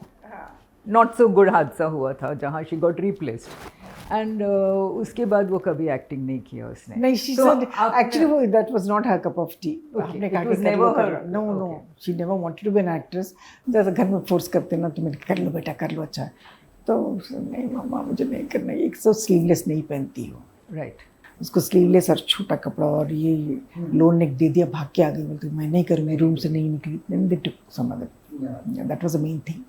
not so good हादसा हुआ था जहाँ she got replaced, and उसके बाद वो कभी एक्टिंग नहीं किया उसने। नहीं, she said actually वो that was not her cup of tea। आपने it कहा was कि कर never low, her- no, she never wanted to be an actress। जैसे घर में फोर्स करते ना, तुम कर लो बेटा, कर लो, अच्छा है। तो नहीं मामा, मुझे नहीं करना। एक तो स्लीवलेस नहीं पहनती हो, Right. उसको स्लीवलेस और छोटा कपड़ा और ये लो नेक दे दिया, भाग के आ गई, बोलती मैं नहीं करूँगी, रूम से नहीं निकली। Then they took some other, that was the main thing।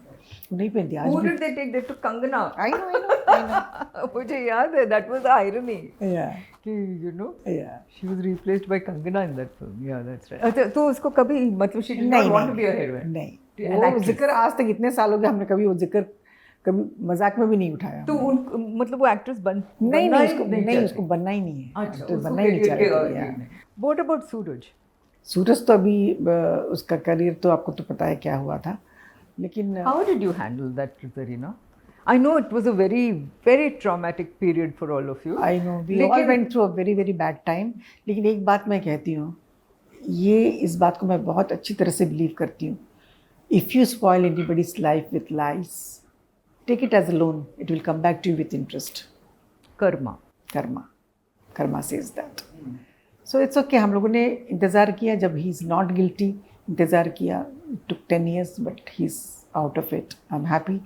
वो नहीं पहनती आज Who भी। did they take? They took Kangana. I know। मुझे याद है, that was the irony Yeah, कि you know yeah। she was replaced by Kangana in that film. Yeah, that's right. अच्छा, तो उसको कभी मतलब she did not want to be a heroine. नहीं, An वो actress. जिक्र आज तक इतने साल हो गए, हमने कभी वो जिक्र कभी मजाक में भी नहीं उठाया। तो उन मतलब वो एक्ट्रेस नहीं, उसको बनना ही नहीं है। अच्छा, Actress उसको बनना ही नहीं career के चाहती और है। What about सूरज? सूरज तो अभी उसका करियर तो आपको तो पता है क्या हुआ था, लेकिन How did you handle that, Zarina? I know it was a very, very traumatic period for all of you. I know we all went through a very very bad time. लेकिन एक बात मैं कहती हूँ, ये इस बात को मैं बहुत अच्छी तरह से बिलीव करती हूँ, if you spoil anybody's life with lies, take it as a loan, it will come back to you with interest. Karma. Karma says that. So it's okay. हम लोगों ने इंतज़ार किया, जब ही इज़ नॉट गिल्टी, इंतज़ार किया, टुक 10 years but he is out of it. I am happy.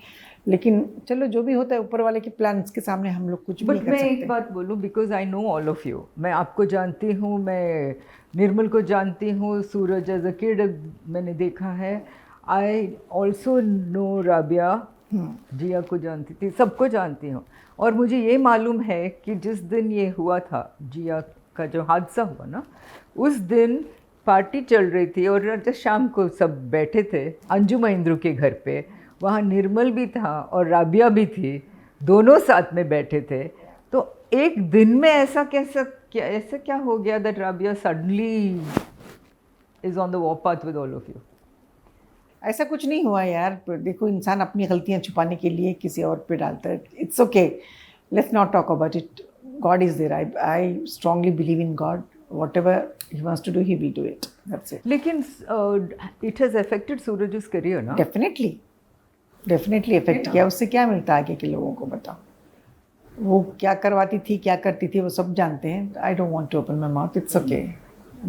लेकिन चलो जो भी होता है ऊपर वाले के प्लान्स के सामने हम लोग कुछ भी बट नहीं कर मैं सकते। एक बात बोलूँ, because I know all of you, मैं आपको जानती हूँ, मैं निर्मल को जानती हूँ, सूरज एज अ किड मैंने देखा है, आई ऑल्सो नो राबिया, जिया को जानती थी, सबको जानती हूँ। और मुझे ये मालूम है कि जिस दिन ये हुआ था, जिया का जो हादसा हुआ ना, उस दिन पार्टी चल रही थी और जब शाम को सब बैठे थे अंजू महेंद्रू के घर पे, वहाँ निर्मल भी था और राबिया भी थी, दोनों साथ में बैठे थे। तो एक दिन में ऐसा क्या हो गया that Rabia suddenly is on the war path with all of you? ऐसा कुछ नहीं हुआ यार, देखो इंसान अपनी गलतियां छुपाने के लिए किसी और पे डालता है। It's okay, let's not talk about it. God is there, I strongly believe in God, whatever he wants to do he will do it, that's it. लेकिन it has affected Suraj's career ना? डेफिनेटली इफेक्ट किया। उससे क्या मिलता है आगे के लोगों को, बताओ। वो क्या करवाती थी, क्या करती थी, वो सब जानते हैं। I don't want to open my mouth, it's okay.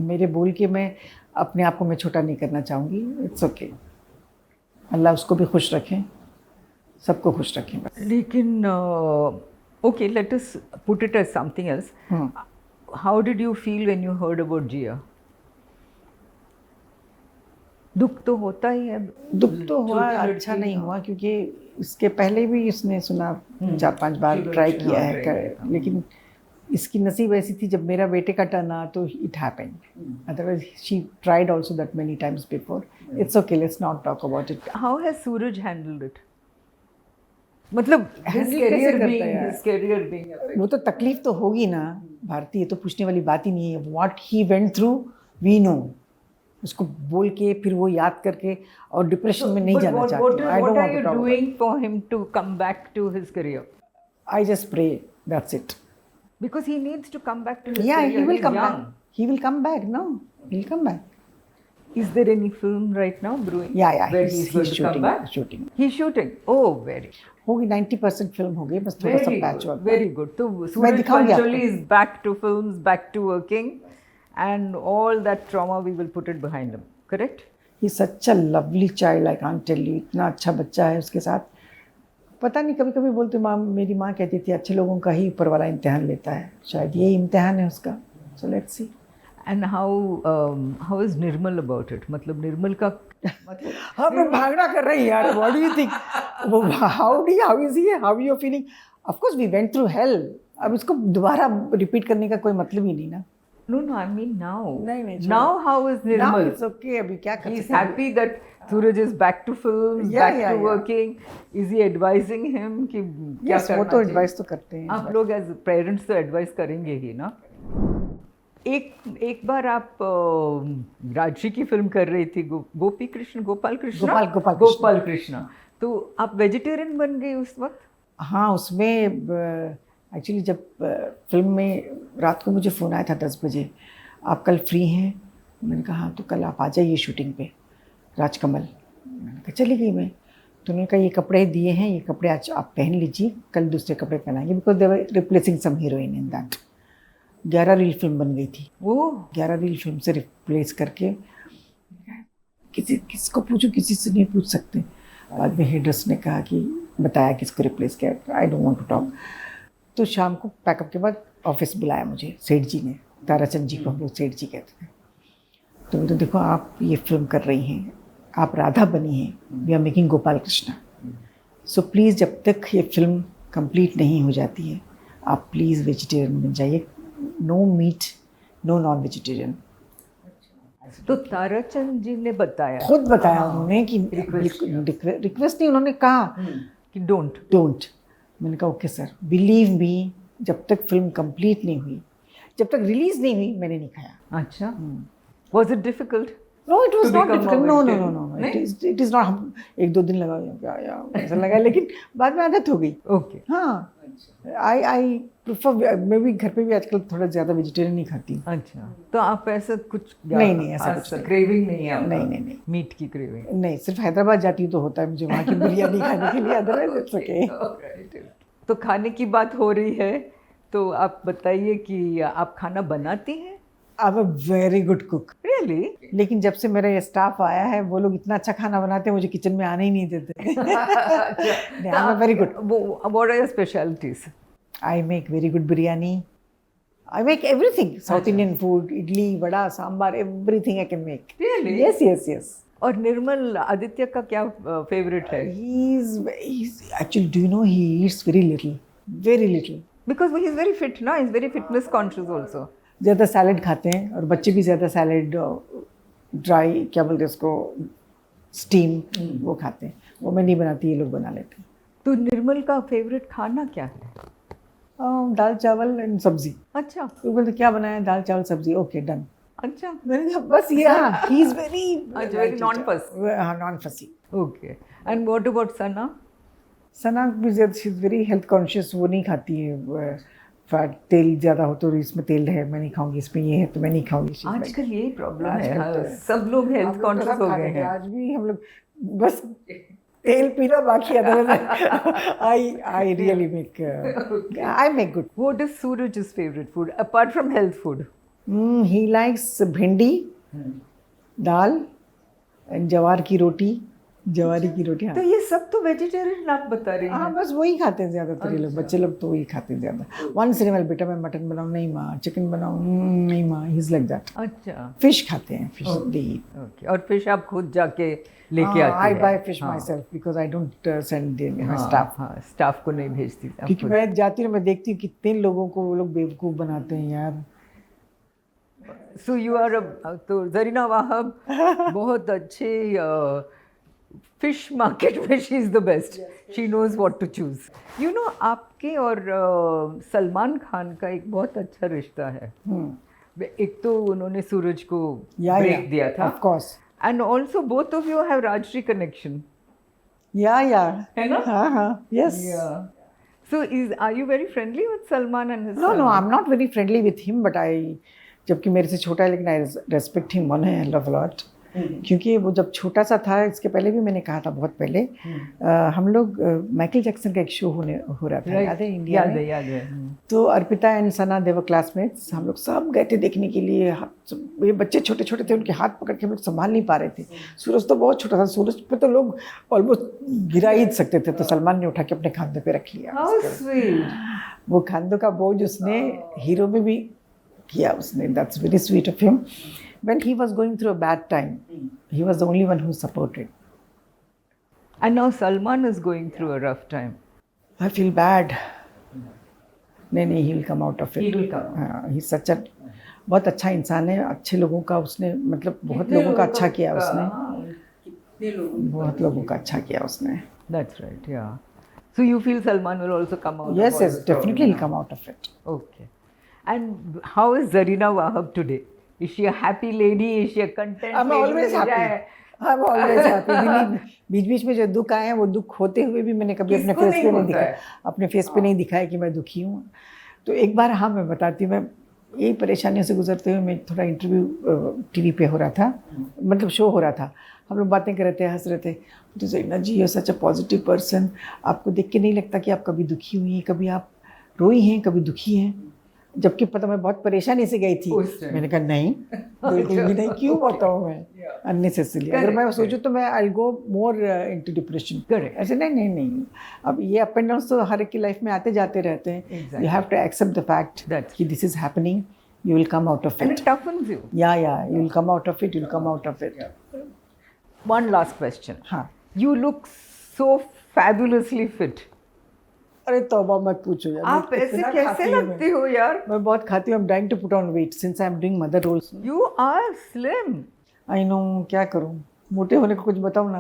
मेरे बोल के मैं अपने आप को मैं छोटा नहीं करना चाहूँगी, इट्स ओके। अल्लाह उसको भी खुश रखें, सबको खुश रखें बस। लेकिन okay, let us put it as something else. How did you feel when you heard about Jiah? दुख तो होता ही है। दुख तो हुआ, अच्छा नहीं हुआ, क्योंकि इसके पहले भी इसने सुना 4-5 बार ट्राई किया है, लेकिन इसकी नसीब ऐसी थी, जब मेरा बेटे का टर्न आया तो it happened. Otherwise she tried also that many times before. It's okay, let's not talk about it. How has Suraj handled it? मतलब Handle कैसे करता है यार? वो तो तकलीफ तो होगी ना भारती, ये तो पूछने वाली बात ही नहीं है। What he went through we know. उसको बोल के फिर वो याद करके और डिप्रेशन में नहीं जाना चाहती। I don't want to talk. What are you doing for him to come back to his career? I just pray, that's it. Because he needs to come back to his Yeah, career. he will He's come young. back. He will come back. No, he'll come back. Is there any film right now brewing? Yeah, Where he's going to shooting. come back? Shooting. He's shooting. Oh, very, होगी 90% film हो गई, बस थोड़ा सा very patch good. Work. Very good. So Suraj दिखाऊंगी Pancholi आपको। is back to films, back to working, and all that trauma we will put it behind him. Correct? He's such a lovely child, I can't tell you। इतना अच्छा बच्चा है उसके साथ। पता नहीं, कभी कभी बोलते माँ, मेरी माँ कहती थी अच्छे लोगों का ही ऊपर वाला इम्तिहान लेता है, शायद ये इम्तिहान है उसका। So let's see. And how is Nirmal about it? मतलब निर्मल का मतलब हम लोग भागना कर रहे हैं यार। What do you think? How is he? How you feeling? Of course we went through hell. अब इसको दोबारा रिपीट करने का कोई मतलब ही नहीं ना। No, I mean now. नहीं, Now how is Now Nirmal? it's okay, अभी क्या कर He's सकते हैं? happy that Suraj is back to films, Yeah, back yeah, to yeah. working. Is he advising him कि क्या Yes, करना वो तो चाहिए? एडवाइस तो करते हैं। आप लोग एज पेरेंट्स तो एडवाइस करेंगे ही ना। एक बार आप राजश्री की फिल्म कर रही थी, गोपाल कृष्ण। गोपाल कृष्ण। तो आप वेजिटेरियन बन गई उस वक्त? हाँ, उसमें एक्चुअली जब फिल्म में रात को मुझे फ़ोन आया था 10 बजे, आप कल फ्री हैं? मैंने कहा हाँ, तो कल आप आ जाइए शूटिंग पे, राजकमल। मैंने कहा चली गई मैं। तो उन्होंने कहा ये कपड़े दिए हैं, ये कपड़े आज आप पहन लीजिए, कल दूसरे कपड़े पहनाएंगे, because they were replacing some heroine in that. 11 reel film बन गई थी वो। 11 रील फिल्म से रिप्लेस करके किसको पूछूं, किसी से नहीं पूछ सकते। बाद में हेडर्स ने कहा कि बताया किसको रिप्लेस किया। I don't want to talk. तो शाम को पैकअप के बाद ऑफिस बुलाया मुझे सेठ जी ने, ताराचंद जी को हम लोग सेठ जी कहते थे। तो बोलते देखो आप ये फिल्म कर रही हैं, आप राधा बनी हैं, we are making Gopal Krishna. So please जब तक ये फिल्म कंप्लीट नहीं हो जाती है, आप प्लीज़ वेजिटेरियन बन जाइए। No meat, no non vegetarian. तो ताराचंद जी ने बताया, खुद बताया उन्होंने कि रिक्वेस्ट नहीं, उन्होंने कहा कि डोंट। मैंने कहा ओके सर, बिलीव मी, जब तक फिल्म कंप्लीट नहीं हुई, जब तक रिलीज नहीं हुई, मैंने नहीं खाया। अच्छा, was it difficult? No, it was not difficult. No, it is not. हम 1-2 दिन लगा या ऐसा लगा, लेकिन बाद में आदत हो गई। ओके। हाँ, आई प्रेफर, मैं भी घर पे भी आजकल थोड़ा ज़्यादा वेजिटेरियन नहीं खाती। अच्छा, तो आप ऐसा कुछ नहीं, ऐसा कुछ नहीं। क्रेविंग नहीं है? नहीं, मीट की क्रेविंग नहीं। सिर्फ हैदराबाद जाती हूँ तो होता है मुझे वहाँ की बिरयानी खाने के लिए, अदरवाइज इट्स ओके। तो खाने की बात हो रही है, तो आप बताइए कि आप खाना बनाती हैं? आई am a very good cook. Really? लेकिन जब से मेरा ये स्टाफ आया है, वो लोग इतना अच्छा खाना बनाते हैं, मुझे किचन में आने ही नहीं देते। I am a very good. What are your specialities? I make very good biryani. I make everything. South Indian food, idli, vada, sambar, everything I can make. Really? Yes. और निर्मल आदित्य का क्या फेवरेट है? He's actually, do you know, he eats very little. Because he is very fit, na? He is very fitness conscious also. ज़्यादा salad खाते हैं और बच्चे भी ज़्यादा सैलेड ड्राई क्या बोलते हैं उसको स्टीम वो खाते हैं। वो मैं नहीं बनाती, ये लोग बना लेते हैं। तो निर्मल का फेवरेट खाना क्या है? दाल चावल एंड सब्जी। अच्छा वो बोलते क्या बनाया, दाल चावल सब्जी, ओके डन। अच्छा मैंने कहा बस ये, हाँ he is very very non-fussy. हाँ नॉन फसी। ओके एंड व्हाट अबाउट सना? सना भी ज़्यादा she is very health conscious, वो नहीं खाती है फैट, तेल ज़्यादा हो तो इसमें तेल है मैं नहीं खाऊंगी, इसमें ये है तो मैं नहीं खाऊंगी। She's like, आजकल यही प्रॉब्लम है, आजकल हाँ, तो है। सब लोग हम हेल्थ लोग तो कॉन्शियस सब हो खा गए लेते हैं, हैं। आज भी हम लोग बस तेल पीना बाकी है। I really make I make good. What is Suraj's favorite food apart from health food? He likes भिंडी, दाल एंड जवार की रोटी, जवारी की रोटी। तो हाँ ये सब तो वेजिटेरियन आप बता रही हाँ हैं। बस वही खाते हैं ज़्यादातर ये लोग, बच्चे लोग तो वही खाते हैं ज़्यादा। वंस इन अ व्हाइल, बेटा मैं मटन बनाऊँ, नहीं माँ, चिकन बनाऊँ, नहीं माँ, ही इज़ लाइक दैट। अच्छा फिश खाते हैं, फिश दे ईट। ओके, और फिश आप खुद जाके लेके आती आई हैं? बाय फिश हाँ, my self because I don't send माई हाँ, स्टाफ। हाँ, स्टाफ को नहीं भेजती आप क्योंकि खुद। मैं जाती हूँ, मैं देखती हूँ कितने लोगों को वो लोग बेवकूफ़ बनाते हैं यार। सो यू आर तो जरीना वाहब बहुत अच्छे फिश मार्केट में she is the best, she knows what to choose. You know आपके और सलमान खान का एक बहुत अच्छा रिश्ता है। एक तो उन्होंने सूरज को ब्रेक दिया था, of course. And also both of you have Rajshri connection, या है ना? हाँ हाँ yes. So are you very friendly with Salman and his no no, family? I am not very friendly with him, but I, जबकि मेरे से छोटा है लेकिन आई रेस्पेक्ट हिम वन है लव लॉट। क्योंकि वो जब छोटा सा था, इसके पहले भी मैंने कहा था बहुत पहले, हम लोग माइकल जैक्सन का एक शो हो रहा था, याद है इंडिया में? याद है। तो अर्पिता एंड सना देवर क्लासमेट्स, हम लोग सब गए थे देखने के लिए। ये बच्चे छोटे छोटे थे, उनके हाथ पकड़ के हम लोग संभाल नहीं पा रहे थे। सूरज तो बहुत छोटा था, सूरज पे तो लोग ऑलमोस्ट गिरा ही सकते थे, तो सलमान ने उठा के अपने खांधे पे रख लिया। How sweet. वो खांधों का बोझ उसने हीरो में भी किया उसने। That's very sweet of him. When he was going through a bad time, he was the only one who supported. And now Salman is going through a rough time. I feel bad. नहीं, he will come out of it. He will come. हाँ, he's such a बहुत अच्छा इंसान है, अच्छे लोगों का उसने मतलब बहुत लोगों का अच्छा किया उसने, बहुत लोगों का अच्छा किया उसने। That's right, yeah. So you feel Salman will also come out? Yes, of all yes, this definitely he'll problem? come out of it. Okay. And how is Zarina Wahab today? Is she a happy lady? Is she a content I'm lady? always happy. I'm always happy. बीच में जो दुख आए हैं, वो दुख होते हुए भी मैंने कभी अपने किसको फेस पे नहीं नहीं होता है? दिखाया, अपने फेस पे नहीं दिखाया कि मैं दुखी हूँ। तो एक बार हाँ मैं बताती हूँ, मैं यही परेशानियों से गुजरते हुए मैं थोड़ा इंटरव्यू टीवी पे हो रहा था, मतलब शो हो रहा था, हम लोग बातें कर रहे थे, हंस रहे थे। तो Zarina ji, you such a positive person, आपको देख के नहीं लगता कि आप कभी दुखी हुई हैं, कभी आप रोई हैं, कभी दुखी हैं? जबकि पता मैं बहुत परेशानी से गई थी। मैंने कहा नहीं, बिल्कुल भी नहीं, क्यों बताऊँ मैं अननेसेसरी। अगर मैं सोचूं तो मैं आई गो मोर इनटू डिप्रेशन। ऐसे नहीं, अब ये अप एंड डाउन तो हर एक की लाइफ में आते जाते रहते हैं। You have to accept the fact कि this is happening, you will come out of And इट। it toughens you. Yeah you will come out of it, you will come out of it. One last question. हाँ, You look so fabulously fit. अरे तौबा मत पूछो यार, आप मैं ऐसे कितना कैसे खाती हूँ लगते हो यार? मैं बहुत खाती हूँ। I am trying to put on weight since I am doing mother roles. You are slim. I know, क्या करूँ, मोटे होने को कुछ बताओ ना।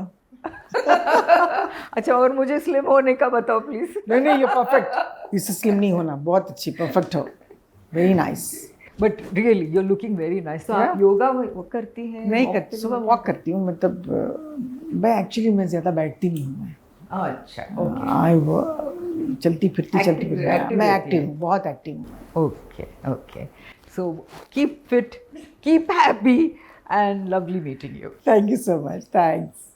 अच्छा, और मुझे स्लिम होने का बताओ प्लीज। नहीं, ये परफेक्ट, इससे स्लिम नहीं होना, बहुत अच्छी, परफेक्ट हो, very nice. But really you are looking very nice. तो आप योगा वो करती हैं? नहीं करती, सुबह वॉक करती हूँ, मतलब मैं एक्चुअली मैं ज़्यादा बैठती नहीं हूँ। मैं अच्छा, चलती फिरती Active मैं रहती एक्टिव हूँ, बहुत एक्टिव हूँ। okay. So keep fit, keep happy, and lovely meeting you. Thank you so much, thanks.